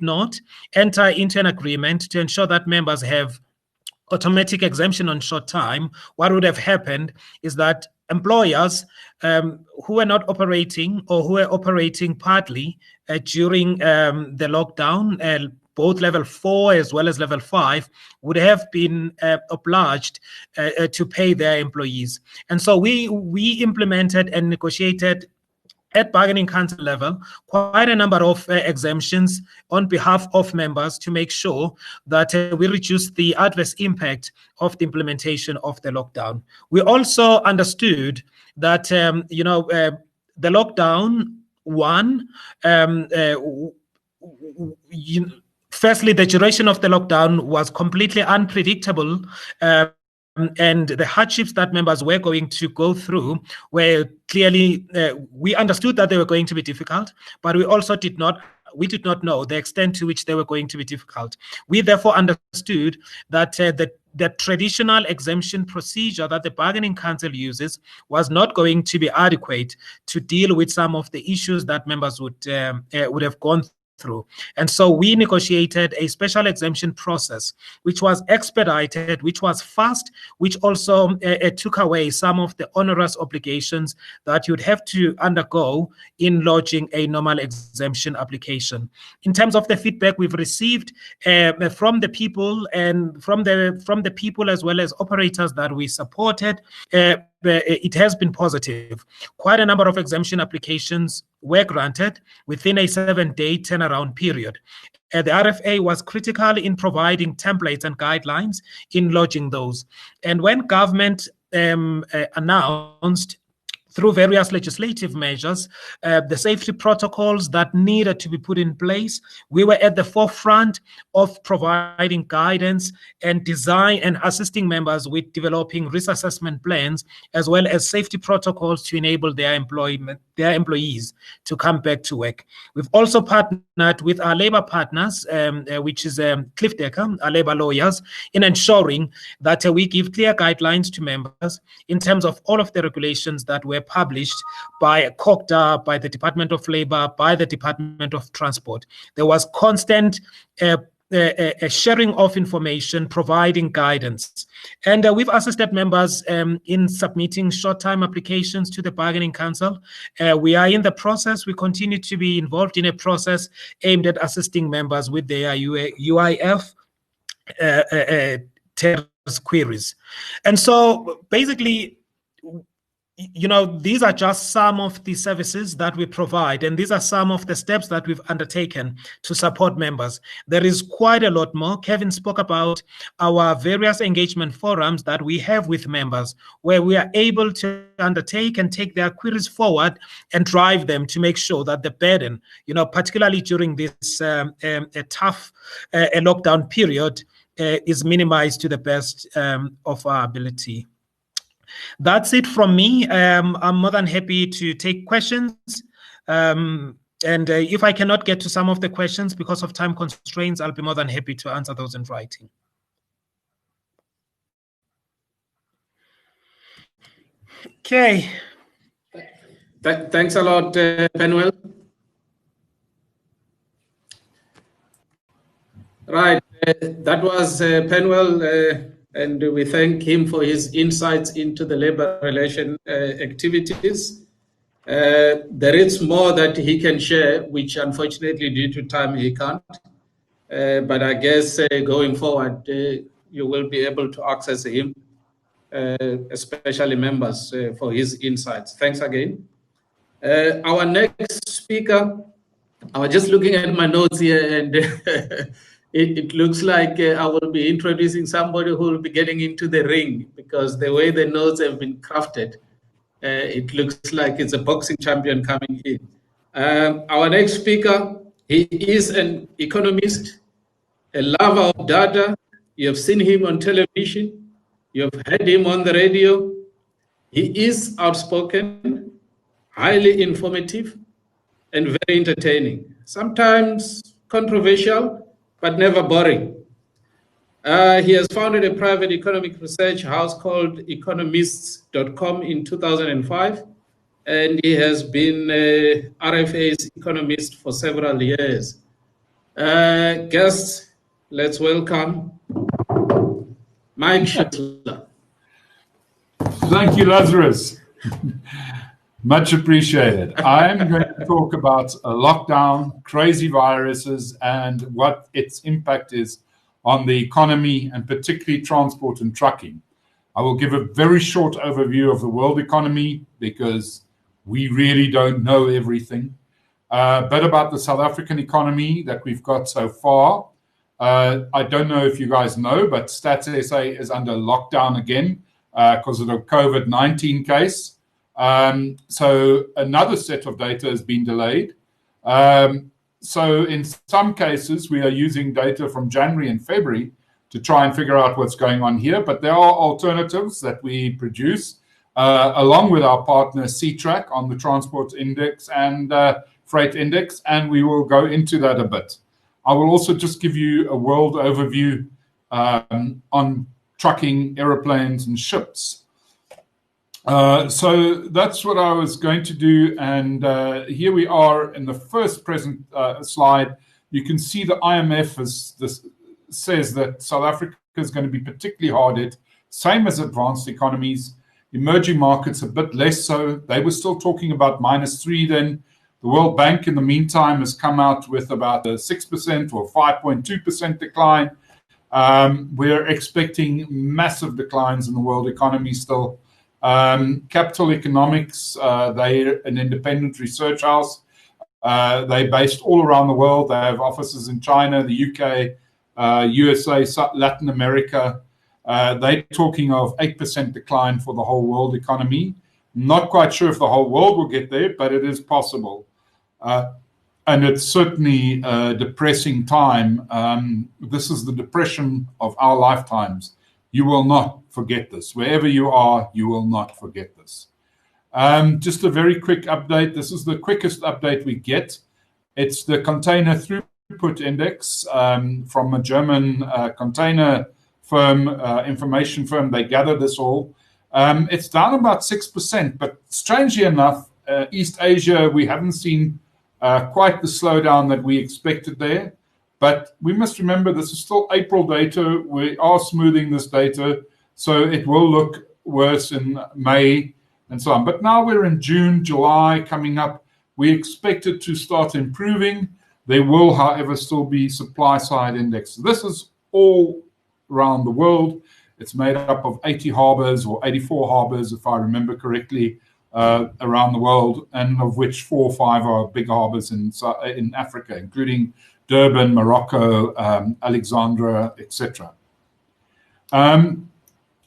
not enter into an agreement to ensure that members have automatic exemption on short time, what would have happened is that employers who were not operating or who were operating partly during the lockdown, both level 4 as well as level 5, would have been obliged to pay their employees. And so we implemented and negotiated at bargaining council level quite a number of exemptions on behalf of members to make sure that we reduce the adverse impact of the implementation of the lockdown. We also understood that the lockdown firstly, the duration of the lockdown was completely unpredictable, and the hardships that members were going to go through were clearly, we understood that they were going to be difficult, but we also did not know the extent to which they were going to be difficult. We therefore understood that the traditional exemption procedure that the bargaining council uses was not going to be adequate to deal with some of the issues that members would have gone through. And so we negotiated a special exemption process, which was expedited, which was fast, which also took away some of the onerous obligations that you'd have to undergo in lodging a normal exemption application. In terms of the feedback we've received from the people and from the people as well as operators that we supported, it has been positive. Quite a number of exemption applications were granted within a 7-day turnaround period. The RFA was critical in providing templates and guidelines in lodging those. And when government announced through various legislative measures, the safety protocols that needed to be put in place, we were at the forefront of providing guidance and design and assisting members with developing risk assessment plans, as well as safety protocols to enable their employees to come back to work. We've also partnered with our labor partners, which is Cliff Decker, our labor lawyers, in ensuring that we give clear guidelines to members in terms of all of the regulations that were published by COCTA, by the Department of Labor, by the Department of Transport. There was constant sharing of information, providing guidance. And we've assisted members in submitting short-time applications to the bargaining council. We are in the process. We continue to be involved in a process aimed at assisting members with their UIF queries. And so basically, these are just some of the services that we provide, and these are some of the steps that we've undertaken to support members. There is quite a lot more. Kevin spoke about our various engagement forums that we have with members, where we are able to undertake and take their queries forward and drive them to make sure that the burden, particularly during this tough lockdown period, is minimized to the best of our ability. That's it from me. I'm more than happy to take questions. And if I cannot get to some of the questions because of time constraints, I'll be more than happy to answer those in writing. Okay. Thanks a lot, Penuel. Right. That was Penuel. And we thank him for his insights into the labor relation activities. There is more that he can share, which unfortunately due to time he can't. But I guess going forward, you will be able to access him, especially members, for his insights. Thanks again. Our next speaker, I was just looking at my notes here, and it looks like I will be introducing somebody who will be getting into the ring, because the way the notes have been crafted, it looks like it's a boxing champion coming in. Our next speaker, He is an economist, a lover of data. You have seen him on television. You have heard him on the radio. He is outspoken, highly informative, and very entertaining. Sometimes controversial, but never boring. He has founded a private economic research house called economists.com in 2005, and he has been RFA's economist for several years. Guests, let's welcome Mike Schutzler. Thank you, Lazarus. Much appreciated. I'm going to talk about a lockdown, crazy viruses, and what its impact is on the economy, and particularly transport and trucking. I will give a very short overview of the world economy because we really don't know everything. But about the South African economy that we've got so far. I don't know if you guys know, but Stats SA is under lockdown again because of the COVID-19 case. So another set of data has been delayed. So in some cases, we are using data from January and February to try and figure out what's going on here. But there are alternatives that we produce along with our partner CTrack on the transport index and freight index, and we will go into that a bit. I will also just give you a world overview on trucking, aeroplanes, and ships. So that's what I was going to do, and here we are in the first present slide. You can see the IMF says that South Africa is going to be particularly hard hit, same as advanced economies. Emerging markets a bit less so. They were still talking about -3 then. The World Bank, in the meantime, has come out with about a 6% or 5.2% decline. We're expecting massive declines in the world economy still. Capital Economics, they're an independent research house. They're based all around the world. They have offices in China, the UK, USA, Latin America. They're talking of 8% decline for the whole world economy. Not quite sure if the whole world will get there, but it is possible. And it's certainly a depressing time. This is the depression of our lifetimes. You will not forget this. Wherever you are, you will not forget this. Just a very quick update. This is the quickest update we get. It's the container throughput index from a German container firm, information firm. They gather this all. It's down about 6%, but strangely enough, East Asia, we haven't seen quite the slowdown that we expected there. But we must remember this is still April data. We are smoothing this data, so it will look worse in May and so on. But now we're in June, July coming up. We expect it to start improving. There will, however, still be supply side index. This is all around the world. It's made up of 80 harbors or 84 harbors, if I remember correctly, around the world, and of which 4 or 5 are big harbors in Africa, including Durban, Morocco, Alexandria, etc.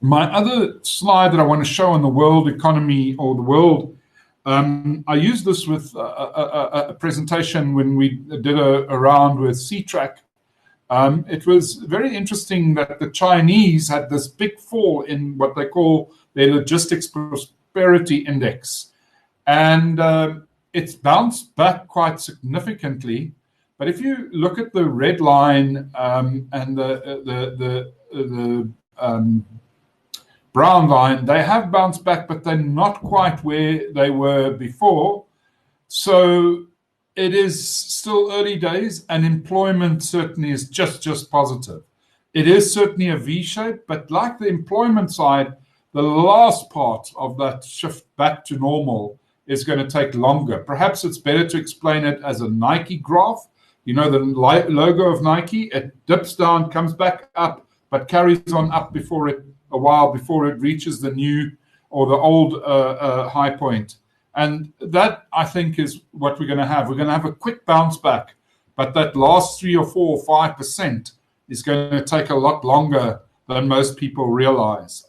My other slide that I want to show on the world economy or the world, I used this with a presentation when we did a round with CTrack. It was very interesting that the Chinese had this big fall in what they call their logistics prosperity index. And it's bounced back quite significantly. But if you look at the red line and the brown line, they have bounced back, but they're not quite where they were before. So it is still early days, and employment certainly is just positive. It is certainly a V shape, but like the employment side, the last part of that shift back to normal is going to take longer. Perhaps it's better to explain it as a Nike graph. You know, the logo of Nike, it dips down, comes back up, but carries on up a while before it reaches the new or the old high point. And that, I think, is what we're going to have. We're going to have a quick bounce back, but that last 3 or 4 or 5% is going to take a lot longer than most people realize.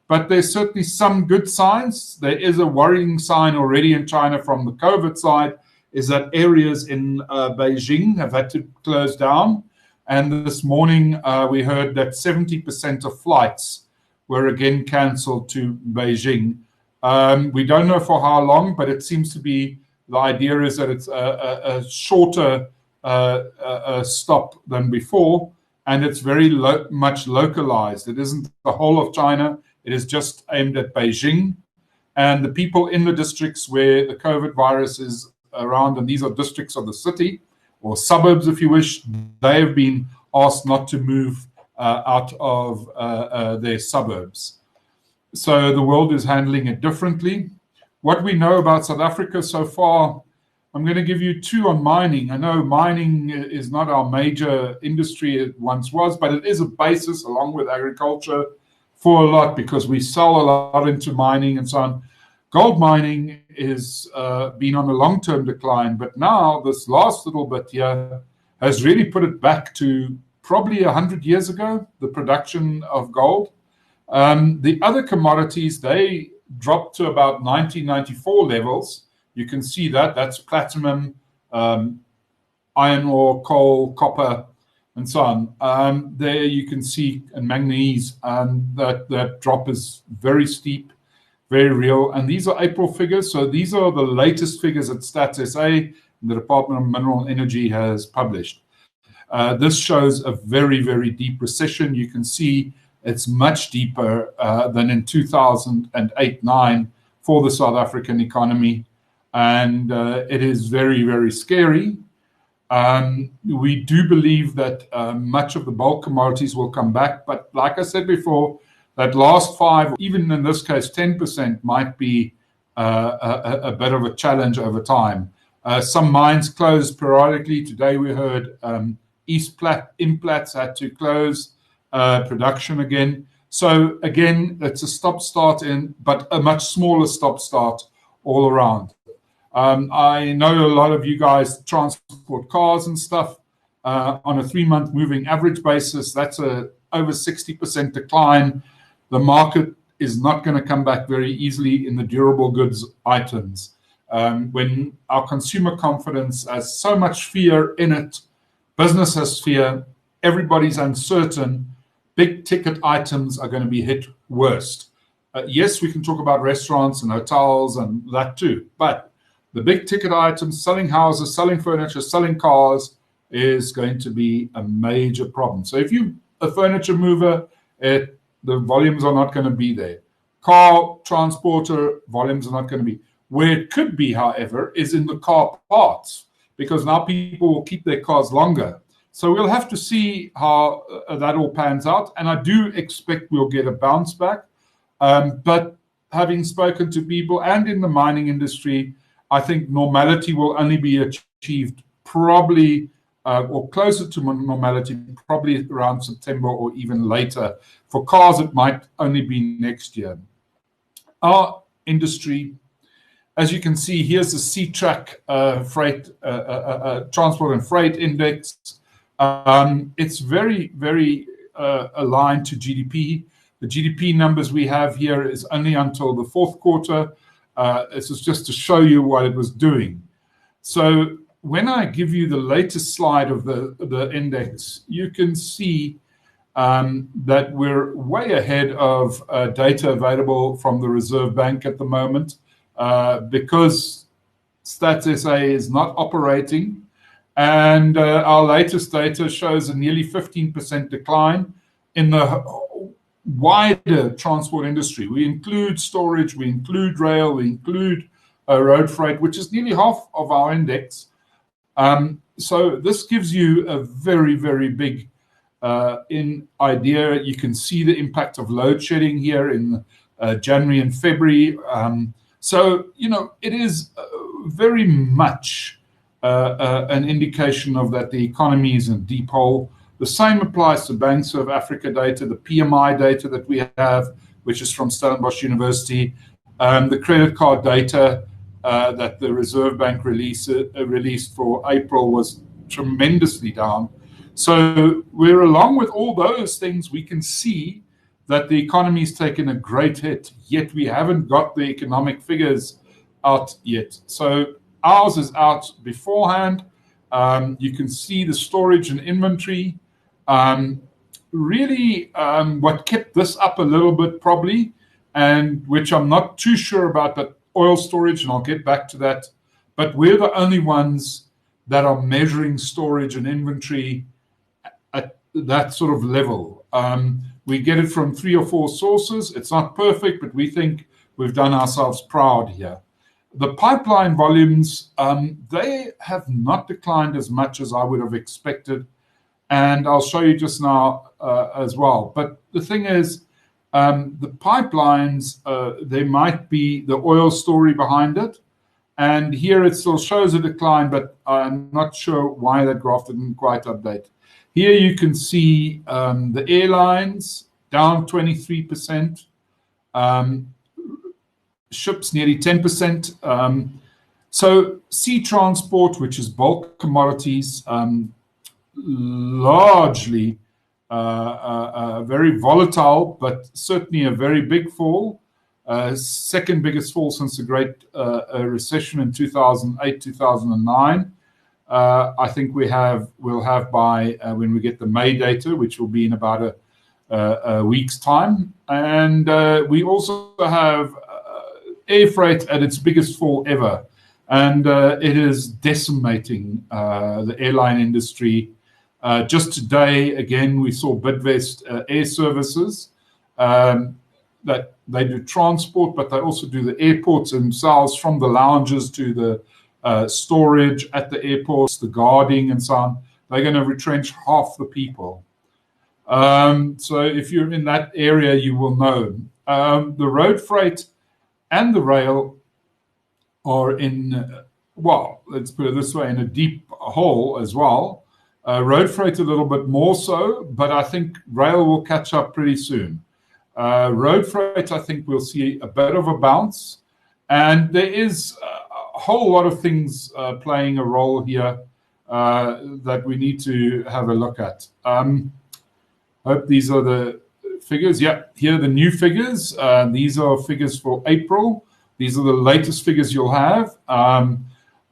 But there's certainly some good signs. There is a worrying sign already in China from the COVID side. is that areas in Beijing have had to close down. And this morning, we heard that 70% of flights were again cancelled to Beijing. We don't know for how long, but it seems to be, the idea is that it's a shorter stop than before, and it's very much localized. It isn't the whole of China. It is just aimed at Beijing. And the people in the districts where the COVID virus is around, and these are districts of the city, or suburbs if you wish, they have been asked not to move out of their suburbs. So the world is handling it differently. What we know about South Africa so far, I'm going to give you two on mining. I know mining is not our major industry it once was, but it is a basis along with agriculture for a lot, because we sell a lot into mining and so on. Gold mining is been on a long-term decline, but now this last little bit here has really put it back to probably 100 years ago, the production of gold. The other commodities, they dropped to about 1994 levels. You can see that. That's platinum, iron ore, coal, copper, and so on. There you can see, and manganese, that drop is very steep, very real. And these are April figures. So these are the latest figures that Stats SA, the Department of Mineral and Energy, has published. This shows a very, very deep recession. You can see it's much deeper than in 2008-9 for the South African economy. And it is very, very scary. We do believe that much of the bulk commodities will come back. But like I said before, that last 5, even in this case, 10% might be a bit of a challenge over time. Some mines close periodically. Today we heard East Implats had to close production again. So again, it's a stop-start but a much smaller stop-start all around. I know a lot of you guys transport cars and stuff. On a 3-month moving average basis, that's a over 60% decline. The market is not going to come back very easily in the durable goods items. When our consumer confidence has so much fear in it, business has fear, everybody's uncertain, big ticket items are going to be hit worst. Yes, we can talk about restaurants and hotels and that too, but the big ticket items, selling houses, selling furniture, selling cars, is going to be a major problem. So if you're a furniture mover, the volumes are not going to be there. Car transporter, volumes are not going to be. Where it could be, however, is in the car parts, because now people will keep their cars longer. So we'll have to see how that all pans out. And I do expect we'll get a bounce back. But having spoken to people and in the mining industry, I think normality will only be achieved probably or closer to normality, probably around September or even later. For cars, it might only be next year. Our industry, as you can see, here's the C-Track freight transport and freight index. It's very, very aligned to GDP. The GDP numbers we have here is only until the 4th quarter. This is just to show you what it was doing. So when I give you the latest slide of the index, you can see that we're way ahead of data available from the Reserve Bank at the moment, because Stats SA is not operating. And our latest data shows a nearly 15% decline in the wider transport industry. We include storage, we include rail, we include road freight, which is nearly half of our index. So this gives you a very, very big idea. You can see the impact of load shedding here in January and February. So, it is very much an indication of that the economy is in a deep hole. The same applies to Bank South Africa data, the PMI data that we have, which is from Stellenbosch University, the credit card data that the Reserve Bank released for April was tremendously down. So we're along with all those things, we can see that the economy's taken a great hit, yet we haven't got the economic figures out yet. So Ours is out beforehand. You can see the storage and inventory. Really, what kept this up a little bit probably, and which I'm not too sure about, but oil storage, and I'll get back to that. But we're the only ones that are measuring storage and inventory at that sort of level. We get it from 3 or 4 sources. It's not perfect, but we think we've done ourselves proud here. The pipeline volumes, they have not declined as much as I would have expected. And I'll show you just now as well. But the thing is, the pipelines, there might be the oil story behind it. And here it still shows a decline, but I'm not sure why that graph didn't quite update. Here you can see the airlines down 23%, ships nearly 10%. So sea transport, which is bulk commodities, largely very volatile, but certainly a very big fall. Second biggest fall since the Great Recession in 2008, 2009. I think we'll have by when we get the May data, which will be in about a week's time. And we also have air freight at its biggest fall ever. And it is decimating the airline industry. Just today, again, we saw Bidvest Air Services that they do transport, but they also do the airports themselves, from the lounges to the storage at the airports, the guarding and so on. They're going to retrench half the people. So if you're in that area, you will know. The road freight and the rail are in, well, let's put it this way, in a deep hole as well. Road freight a little bit more so, but I think rail will catch up pretty soon. Road freight, I think we'll see a bit of a bounce. And there is a whole lot of things playing a role here that we need to have a look at. Hope these are the figures. Yeah, here are the new figures. These are figures for April. These are the latest figures you'll have.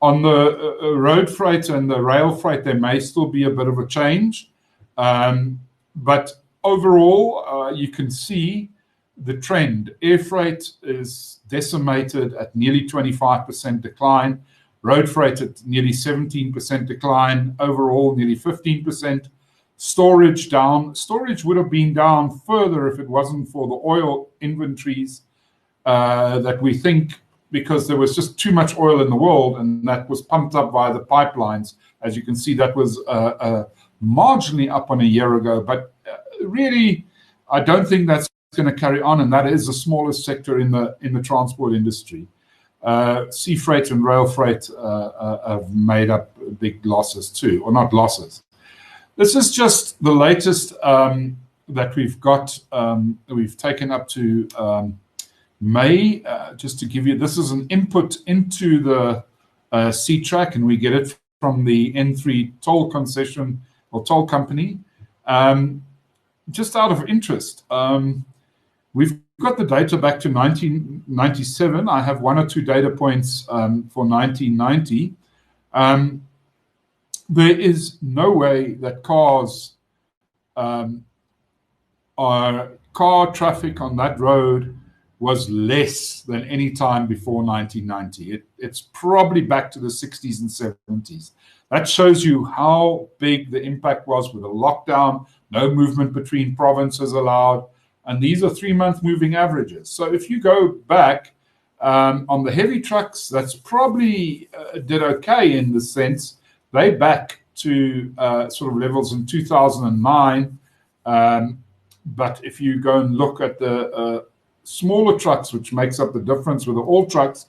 On the road freight and the rail freight, there may still be a bit of a change. But overall, you can see the trend. Air freight is decimated at nearly 25% decline. Road freight at nearly 17% decline. Overall, nearly 15%. Storage down. Storage would have been down further if it wasn't for the oil inventories that we think, because there was just too much oil in the world, and that was pumped up via the pipelines. As you can see, that was marginally up on a year ago. But really, I don't think that's going to carry on, and that is the smallest sector in the transport industry. Sea freight and rail freight have made up big losses too, or not losses. This is just the latest that we've got. We've taken up to May, just to give you, this is an input into the C track, and we get it from the N3 toll concession or toll company. Just out of interest, we've got the data back to 1997. I have 1 or 2 data points for 1990. There is no way that car traffic on that road was less than any time before 1990. It's probably back to the 60s and 70s. That shows you how big the impact was with a lockdown, no movement between provinces allowed, and these are 3-month moving averages. So if you go back on the heavy trucks, that's probably did okay in the sense they back to sort of levels in 2009. But if you go and look at the smaller trucks, which makes up the difference with the all trucks,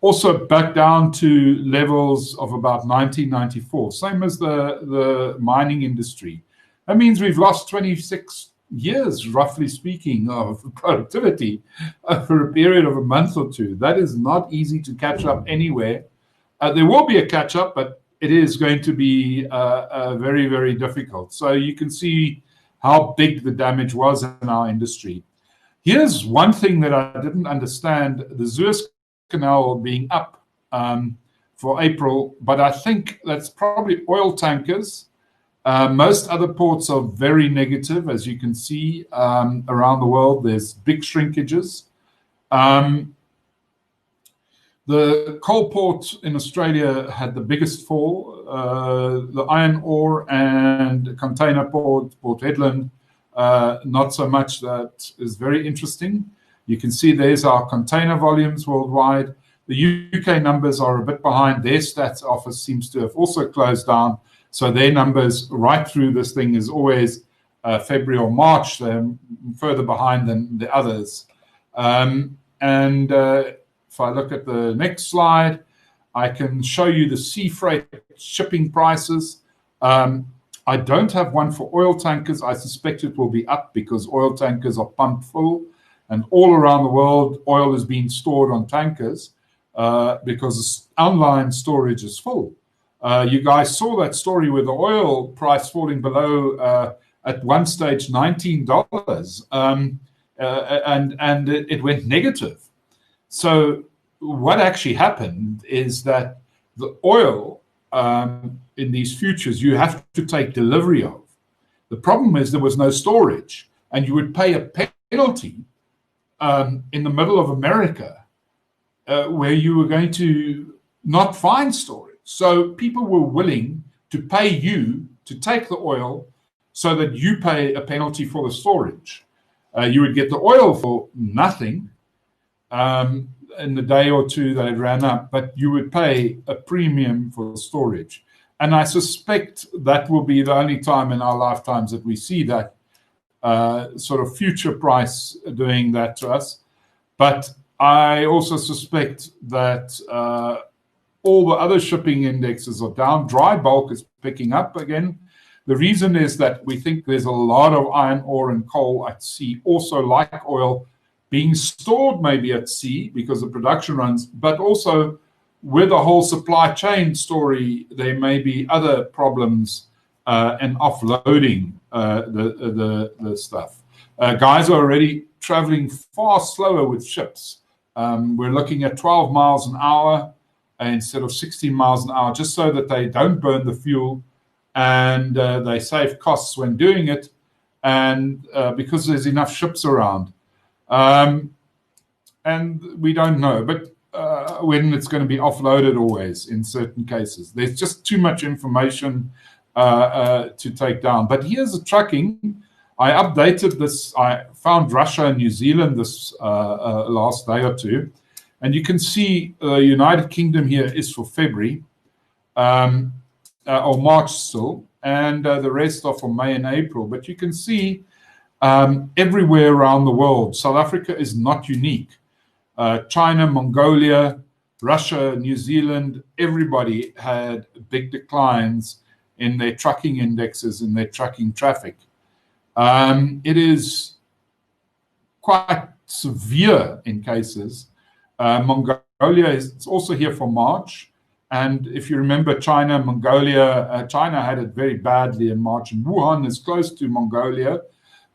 also back down to levels of about 1994, same as the mining industry. That means we've lost 26 years, roughly speaking, of productivity for a period of a month or two. That is not easy to catch up anywhere. There will be a catch up, but it is going to be very, very difficult. So you can see how big the damage was in our industry. Here's one thing that I didn't understand. The Suez Canal being up for April, but I think that's probably oil tankers. Most other ports are very negative, as you can see around the world. There's big shrinkages. The coal port in Australia had the biggest fall. The iron ore and container port, Port Hedland, not so much. That is very interesting. You can see there's our container volumes worldwide. The UK numbers are a bit behind. Their stats office seems to have also closed down. So their numbers right through this thing is always February or March. They're further behind than the others. If I look at the next slide, I can show you the sea freight shipping prices. I don't have one for oil tankers. I suspect it will be up because oil tankers are pumped full. And all around the world, oil is being stored on tankers because online storage is full. You guys saw that story with the oil price falling below, at one stage, $19, and it went negative. So what actually happened is that the oil in these futures you have to take delivery of. The problem is there was no storage, and you would pay a penalty in the middle of America where you were going to not find storage. So people were willing to pay you to take the oil so that you pay a penalty for the storage. You would get the oil for nothing. In the day or two they ran up, but you would pay a premium for storage. And I suspect that will be the only time in our lifetimes that we see that sort of future price doing that to us. But I also suspect that all the other shipping indexes are down. Dry bulk is picking up again. The reason is that we think there's a lot of iron ore and coal at sea, also like oil, being stored maybe at sea because the production runs, but also with the whole supply chain story, there may be other problems and offloading the stuff. Guys are already traveling far slower with ships. We're looking at 12 miles an hour instead of 16 miles an hour, just so that they don't burn the fuel and they save costs when doing it, and because there's enough ships around. And we don't know, but when it's going to be offloaded always in certain cases. There's just too much information to take down. But here's the trucking. I updated this. I found Russia and New Zealand this last day or two. And you can see the United Kingdom here is for February or March still. And the rest are for May and April. But you can see everywhere around the world, South Africa is not unique. China, Mongolia, Russia, New Zealand, everybody had big declines in their trucking indexes, in their trucking traffic. It is quite severe in cases. Mongolia is also here for March. And if you remember China, Mongolia, China had it very badly in March, and Wuhan is close to Mongolia.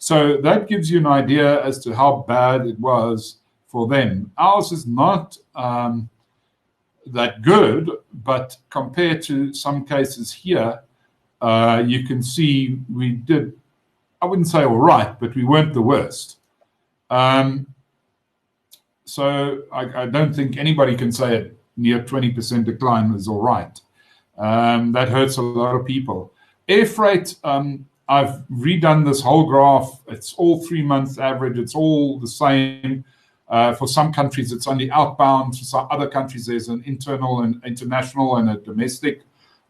So that gives you an idea as to how bad it was for them. Ours is not that good, but compared to some cases here, you can see we did, I wouldn't say all right, but we weren't the worst. So I don't think anybody can say a near 20% decline was all right. That hurts a lot of people. Air freight, I've redone this whole graph. It's all 3 months average. It's all the same. For some countries, it's only outbound. For some other countries, there's an internal and international and a domestic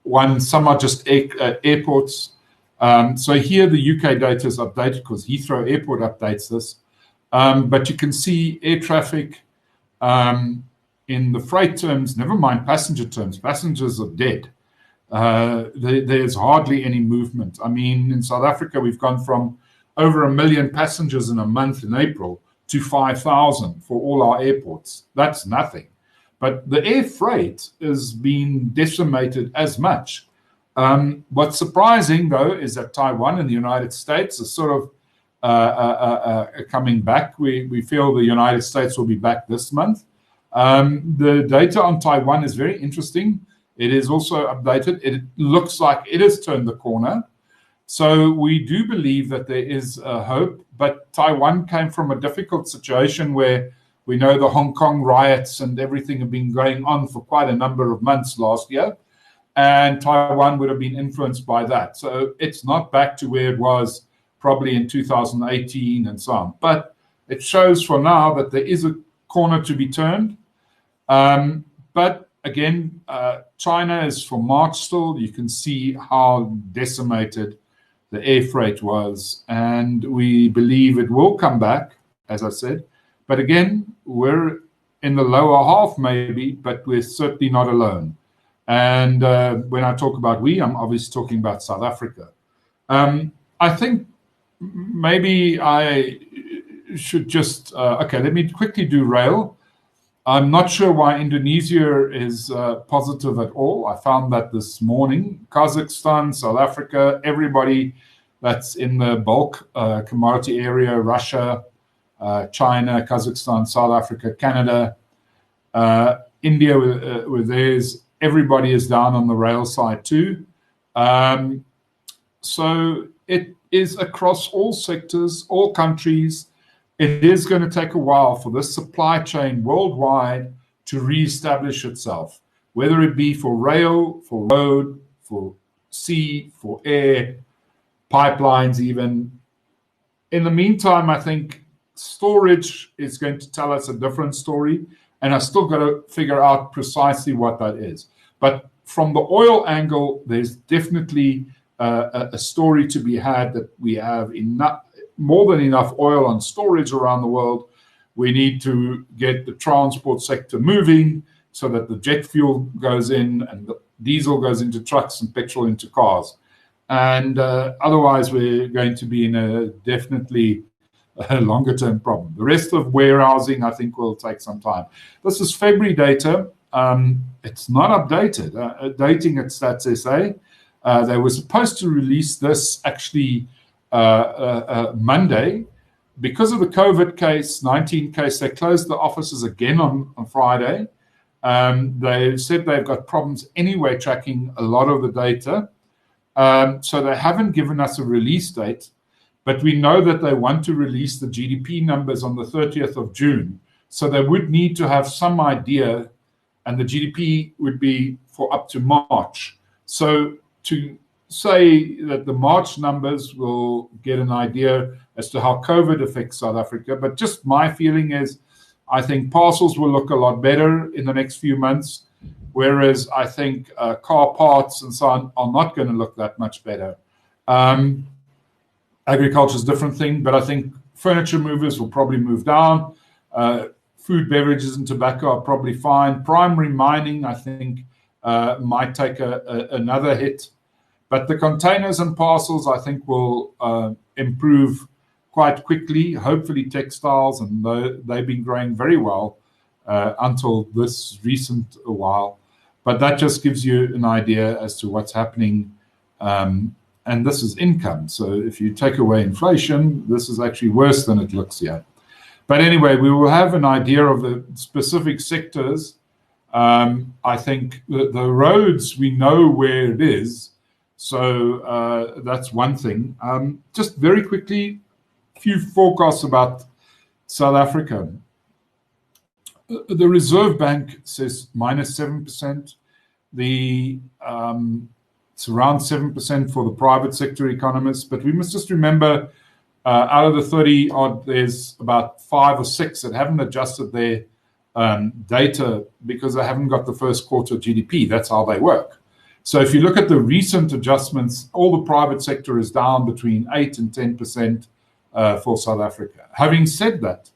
one. Some are just airports. So here the UK data is updated because Heathrow Airport updates this. But you can see air traffic in the freight terms, never mind passenger terms. Passengers are dead. There's hardly any movement. I mean, in South Africa, we've gone from over 1 million passengers in a month in April to 5,000 for all our airports. That's nothing. But the air freight is being decimated as much. What's surprising, though, is that Taiwan and the United States are sort of coming back. We feel the United States will be back this month. The data on Taiwan is very interesting. It is also updated. It looks like it has turned the corner. So we do believe that there is hope, but Taiwan came from a difficult situation where we know the Hong Kong riots and everything have been going on for quite a number of months last year, and Taiwan would have been influenced by that. So it's not back to where it was probably in 2018 and so on. But it shows for now that there is a corner to be turned. But again, China is for March still. You can see how decimated the air freight was, and we believe it will come back, as I said. But again, we're in the lower half maybe, but we're certainly not alone. And when I talk about we, I'm obviously talking about South Africa. I think maybe I should just, okay, let me quickly do rail. I'm not sure why Indonesia is positive at all. I found that this morning. Kazakhstan, South Africa, everybody that's in the bulk commodity area, Russia, China, Kazakhstan, South Africa, Canada, India with theirs, everybody is down on the rail side too. So it is across all sectors, all countries. It is going to take a while for this supply chain worldwide to reestablish itself, whether it be for rail, for road, for sea, for air, pipelines even. In the meantime, I think storage is going to tell us a different story, and I still got to figure out precisely what that is. But from the oil angle, there's definitely a story to be had that we have enough, more than enough oil on storage around the world. We need to get the transport sector moving so that the jet fuel goes in and the diesel goes into trucks and petrol into cars. And otherwise, we're going to be in a definitely longer term problem. The rest of warehousing, I think, will take some time. This is February data. It's not updated. Dating at Stats SA. They were supposed to release this actually Monday. Because of the COVID case, 19 case, they closed the offices again on Friday. They said they've got problems anyway tracking a lot of the data. So they haven't given us a release date, but we know that they want to release the GDP numbers on the 30th of June. So they would need to have some idea, and the GDP would be for up to March. So to say that the March numbers will get an idea as to how COVID affects South Africa, but just my feeling is I think parcels will look a lot better in the next few months, whereas I think car parts and so on are not going to look that much better. Agriculture is a different thing, but I think furniture movers will probably move down. Food, beverages, and tobacco are probably fine. Primary mining, I think, might take another hit. But the containers and parcels, I think, will improve quite quickly. Hopefully textiles, and they've been growing very well until this recent while. But that just gives you an idea as to what's happening. And this is income. So if you take away inflation, this is actually worse than it looks here. But anyway, we will have an idea of the specific sectors. I think the roads, we know where it is. So that's one thing. Just very quickly, a few forecasts about South Africa. The Reserve Bank says -7%. It's around 7% for the private sector economists. But we must just remember, out of the 30 odd, there's about 5 or 6 that haven't adjusted their data because they haven't got the first quarter GDP. That's how they work. So if you look at the recent adjustments, all the private sector is down between 8 and 10% for South Africa. Having said that,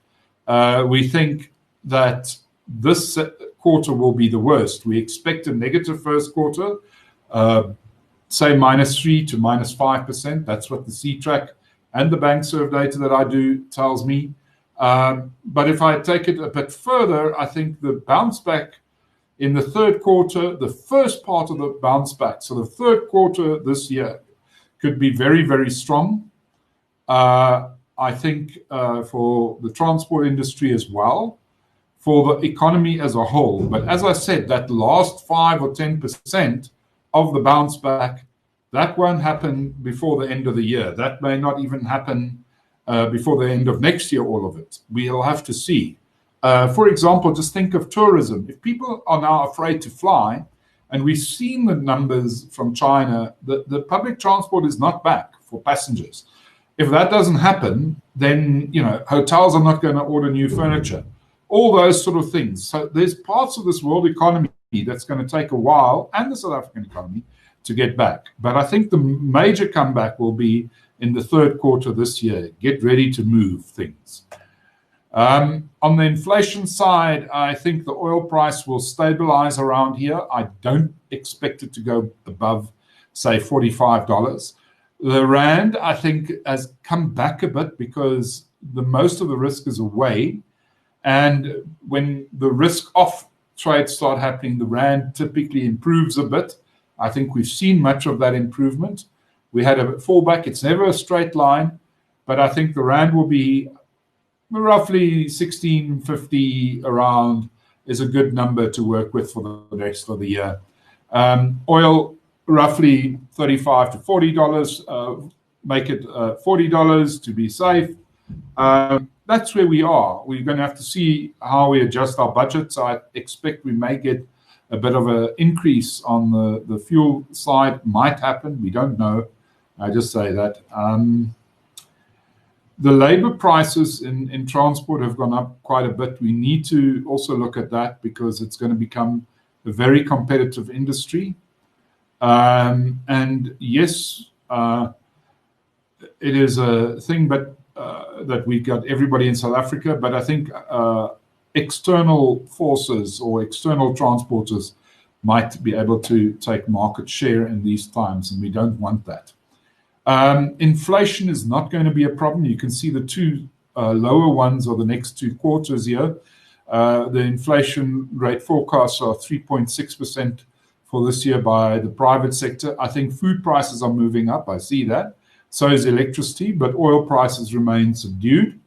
we think that this quarter will be the worst. We expect a negative first quarter, say -3 to -5%. That's what the C-Track and the BankServe data that I do tells me. But if I take it a bit further, I think the bounce back in the third quarter, the first part of the bounce back, so the third quarter this year could be very, very strong. I think for the transport industry as well, for the economy as a whole. But as I said, that last 5 or 10% of the bounce back, that won't happen before the end of the year. That may not even happen before the end of next year, all of it. We'll have to see. For example, just think of tourism. If people are now afraid to fly, and we've seen the numbers from China, the public transport is not back for passengers. If that doesn't happen, then hotels are not going to order new furniture. All those sort of things. So there's parts of this world economy that's going to take a while, and the South African economy, to get back. But I think the major comeback will be in the third quarter this year. Get ready to move things. On the inflation side, I think the oil price will stabilize around here. I don't expect it to go above, say, $45. The rand, I think, has come back a bit because most of the risk is away. And when the risk-off trades start happening, the rand typically improves a bit. I think we've seen much of that improvement. We had a fallback. It's never a straight line, but I think the rand will be roughly 16.50 around is a good number to work with for the rest of the year. Oil, roughly $35 to $40. Make it $40 to be safe. That's where we are. We're going to have to see how we adjust our budgets. I expect we may get a bit of an increase on the fuel side. Might happen. We don't know. I just say that. The labor prices in transport have gone up quite a bit. We need to also look at that because it's going to become a very competitive industry. And yes, it is a thing, but that we got everybody in South Africa. But I think external forces or external transporters might be able to take market share in these times, and we don't want that. Inflation is not going to be a problem. You can see the two lower ones are the next 2 quarters here. The inflation rate forecasts are 3.6% for this year by the private sector. I think food prices are moving up. I see that. So is electricity, but oil prices remain subdued.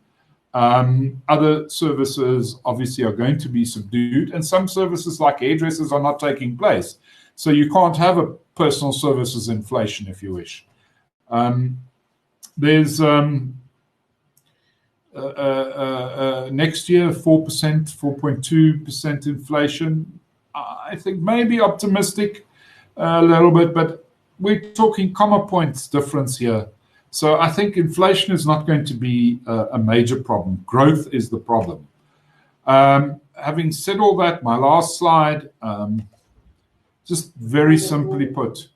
Other services obviously are going to be subdued, and some services like hairdressers are not taking place. So you can't have a personal services inflation if you wish. There's next year 4%, 4.2% inflation. I think maybe optimistic a little bit, but we're talking comma points difference here. So I think inflation is not going to be a major problem. Growth is the problem. Having said all that, my last slide, just very simply put,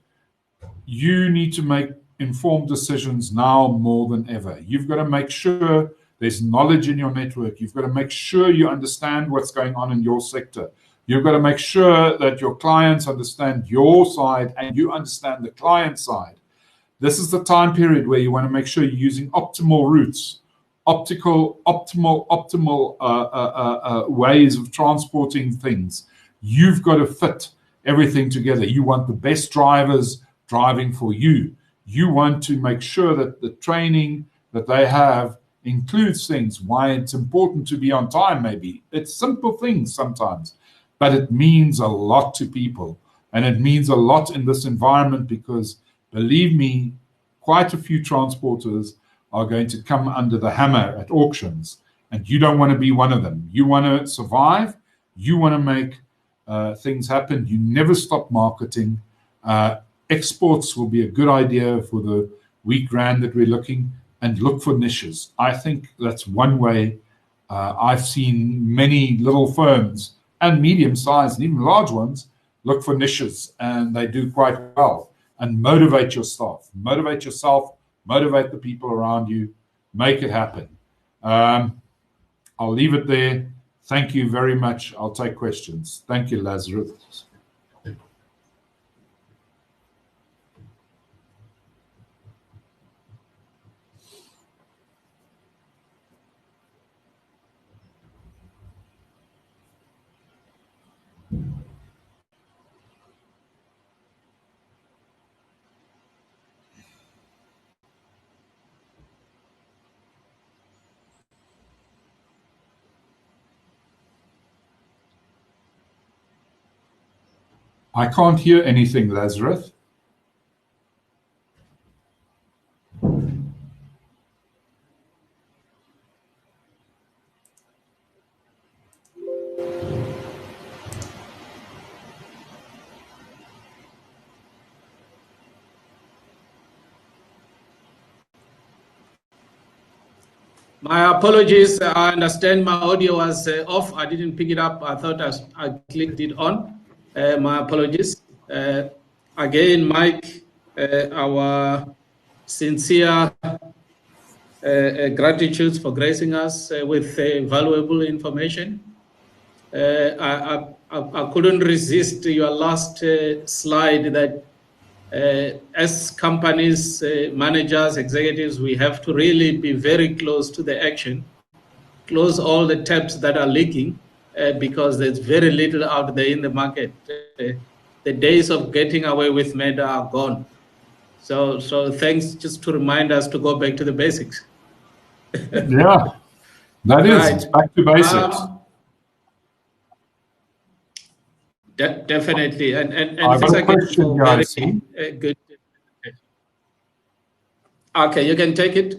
you need to make informed decisions now more than ever. You've got to make sure there's knowledge in your network. You've got to make sure you understand what's going on in your sector. You've got to make sure that your clients understand your side and you understand the client side. This is the time period where you want to make sure you're using optimal routes, optimal ways of transporting things. You've got to fit everything together. You want the best drivers driving for you. You want to make sure that the training that they have includes things, why it's important to be on time maybe. It's simple things sometimes, but it means a lot to people. And it means a lot in this environment because, believe me, quite a few transporters are going to come under the hammer at auctions. And you don't want to be one of them. You want to survive. You want to make things happen. You never stop marketing. Exports will be a good idea for the weak rand that we're looking, and look for niches. I think that's one way. I've seen many little firms and medium-sized and even large ones look for niches, and they do quite well. And motivate your staff, motivate yourself, motivate the people around you, make it happen. I'll leave it there. Thank you very much. I'll take questions. Thank you, Lazarus. I can't hear anything, Lazarus. My apologies. I understand my audio was off. I didn't pick it up. I thought I clicked it on. My apologies. Again, Mike, our sincere gratitude for gracing us with valuable information. I couldn't resist your last slide that as companies, managers, executives, we have to really be very close to the action, close all the taps that are leaking, because there's very little out there in the market. The days of getting away with murder are gone. So thanks, just to remind us to go back to the basics. Yeah, that is, Right. it's back to basics. Definitely, and I've thanks got a again question for here, I very see. good. Okay, you can take it.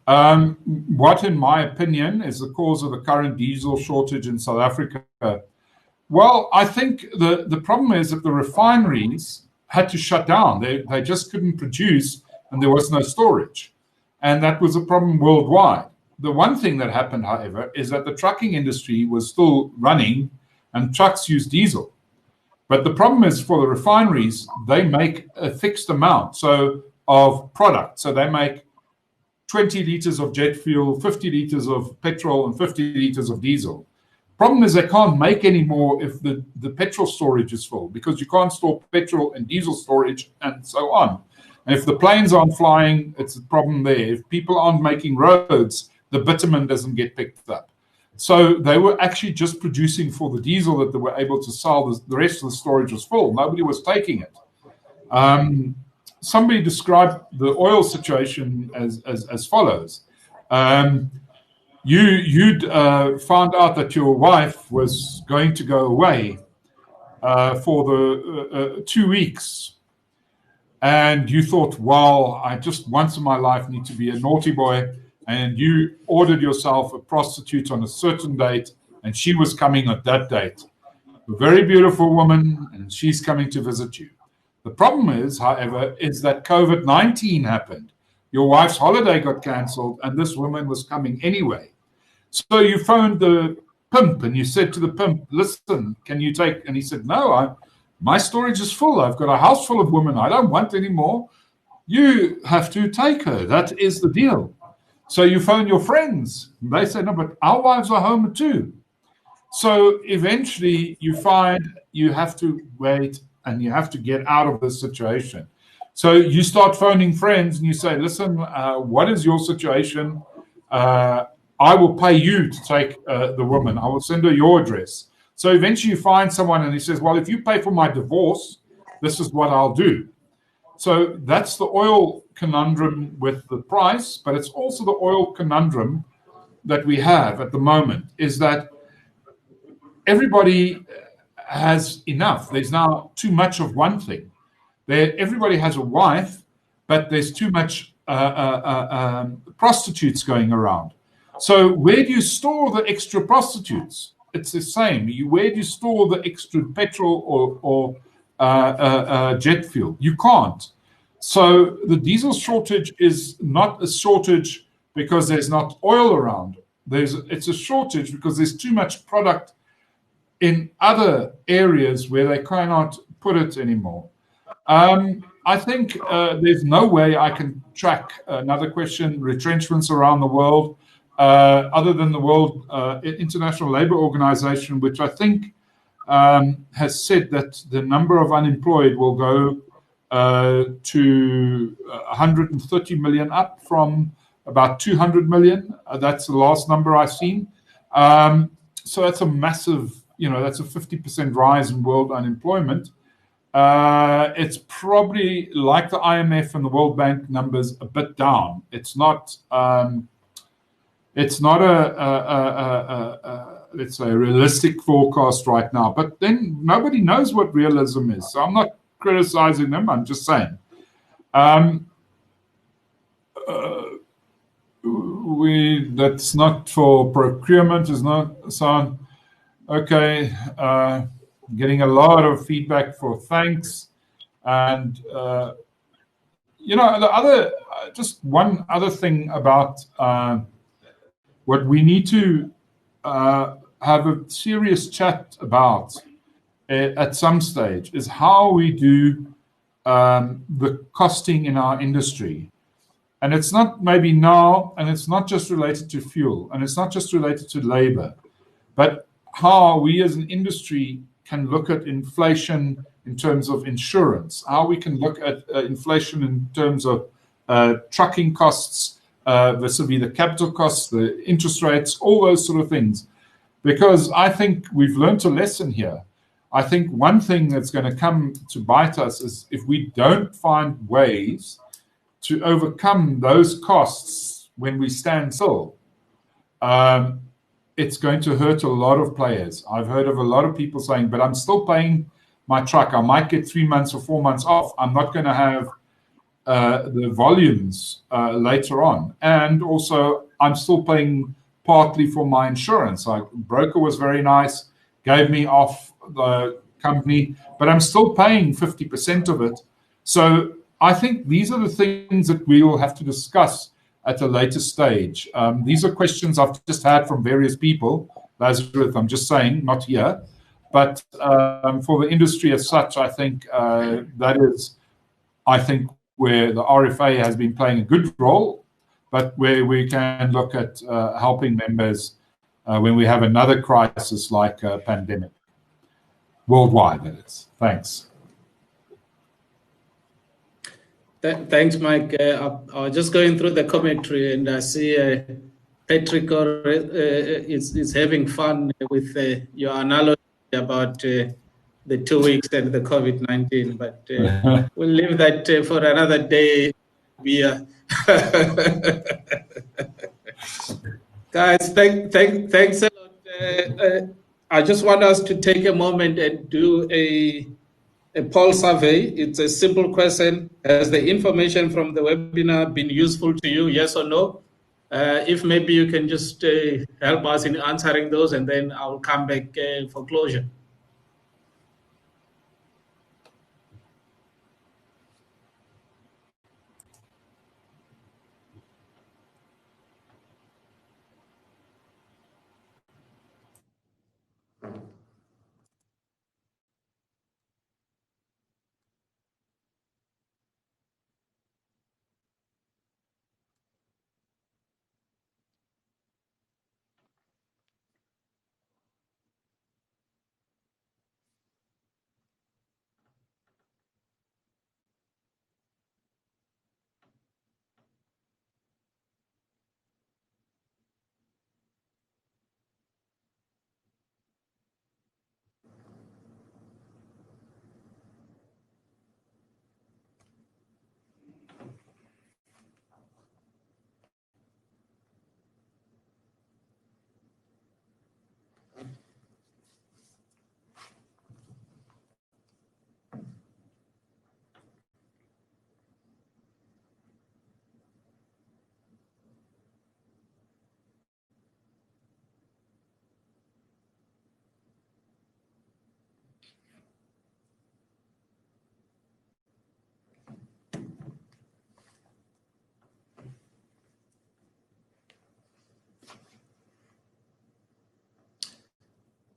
What, in my opinion, is the cause of the current diesel shortage in South Africa? Well, I think the problem is that the refineries had to shut down. They just couldn't produce, and there was no storage. And that was a problem worldwide. The one thing that happened, however, is that the trucking industry was still running, and trucks use diesel. But the problem is, for the refineries, they make a fixed amount of product. So they make 20 liters of jet fuel, 50 liters of petrol, and 50 liters of diesel. Problem is, they can't make any more if the petrol storage is full, because you can't store petrol and diesel storage and so on. And if the planes aren't flying, it's a problem there. If people aren't making roads, the bitumen doesn't get picked up. So they were actually just producing for the diesel that they were able to sell. The rest of the storage was full. Nobody was taking it. Somebody described the oil situation as follows. You'd found out that your wife was going to go away for the 2 weeks. And you thought, well, I just once in my life need to be a naughty boy. And you ordered yourself a prostitute on a certain date, and she was coming at that date. A very beautiful woman, and she's coming to visit you. The problem is, however, is that COVID-19 happened. Your wife's holiday got cancelled, and this woman was coming anyway. So you phoned the pimp, and you said to the pimp, listen, can you take? And he said, no, my storage is full. I've got a house full of women. I don't want any more. You have to take her. That is the deal. So you phone your friends. They say, no, but our wives are home too. So eventually you find you have to wait and you have to get out of this situation. So you start phoning friends and you say, listen, what is your situation? I will pay you to take the woman. I will send her your address. So eventually you find someone and he says, well, if you pay for my divorce, this is what I'll do. So that's the oil conundrum with the price, but it's also the oil conundrum that we have at the moment, is that everybody has enough. There's now too much of one thing. Everybody has a wife, but there's too much prostitutes going around. So where do you store the extra prostitutes? It's the same. Where do you store the extra petrol or jet fuel? You can't. So the diesel shortage is not a shortage because there's not oil around. It's a shortage because there's too much product in other areas where they cannot put it anymore. I think there's no way I can track another question, retrenchments around the world, other than the World International Labour Organization, which I think has said that the number of unemployed will go to 130 million, up from about 200 million. That's the last number I've seen. So that's a massive, that's a 50% rise in world unemployment. It's probably, like the IMF and the World Bank numbers, a bit down. It's not a let's say, a realistic forecast right now. But then nobody knows what realism is. So I'm not criticizing them. I'm just saying. That's not for procurement, is not so. Okay, getting a lot of feedback for thanks, and the other, just one other thing about what we need to have a serious chat about at some stage is how we do the costing in our industry. And it's not maybe now, and it's not just related to fuel, and it's not just related to labor, but how we as an industry can look at inflation in terms of insurance, how we can look at inflation in terms of trucking costs, vis-a-vis the capital costs, the interest rates, all those sort of things. Because I think we've learned a lesson here. I think one thing that's going to come to bite us is if we don't find ways to overcome those costs when we stand still, it's going to hurt a lot of players. I've heard of a lot of people saying, but I'm still paying my truck. I might get 3 months or 4 months off. I'm not going to have the volumes later on. And also, I'm still paying partly for my insurance. Broker was very nice, gave me off the company, but I'm still paying 50% of it. So I think these are the things that we will have to discuss at a later stage. These are questions I've just had from various people. Lazarus, I'm just saying, not here. But for the industry as such, I think that is, where the RFA has been playing a good role, but where we can look at helping members when we have another crisis like a pandemic. Worldwide, that is. Thanks. Thanks, Mike. I was just going through the commentary, and I see Patrick is having fun with your analogy about the 2 weeks and the COVID-19, but we'll leave that for another day. Guys, thanks a lot. I just want us to take a moment and do a poll survey. It's a simple question. Has the information from the webinar been useful to you, yes or no? If maybe you can just help us in answering those, and then I'll come back for closure.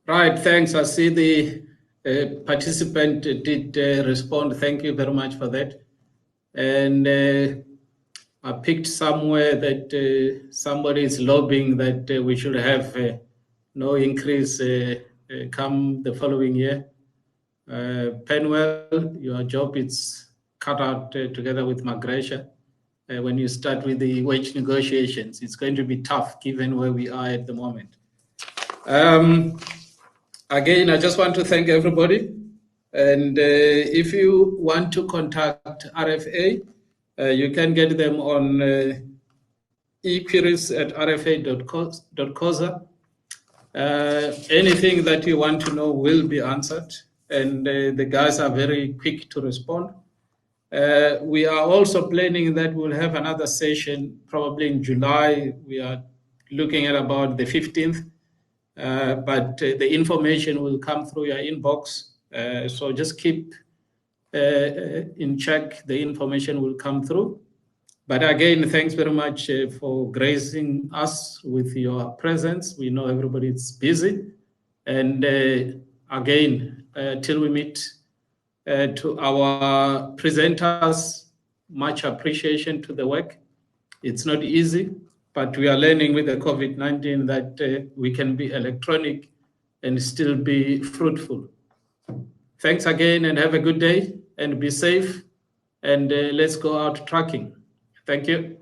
Right, thanks. I see the participant did respond. Thank you very much for that. And I picked somewhere that somebody is lobbying that we should have no increase come the following year. Penwell, your job is cut out together with Magresha. When you start with the wage negotiations, it's going to be tough given where we are at the moment. Again, I just want to thank everybody. And if you want to contact RFA, you can get them on e-queries@rfa.coza. Anything that you want to know will be answered, and the guys are very quick to respond. We are also planning that we'll have another session probably in July. We are looking at about the 15th, but the information will come through your inbox. So just keep in check, the information will come through. But again, thanks very much for gracing us with your presence. We know everybody is busy. And again, till we meet, to our presenters, much appreciation to the work. It's not easy, but we are learning with the COVID-19 that we can be electronic and still be fruitful. Thanks again and have a good day and be safe. And let's go out tracking. Thank you.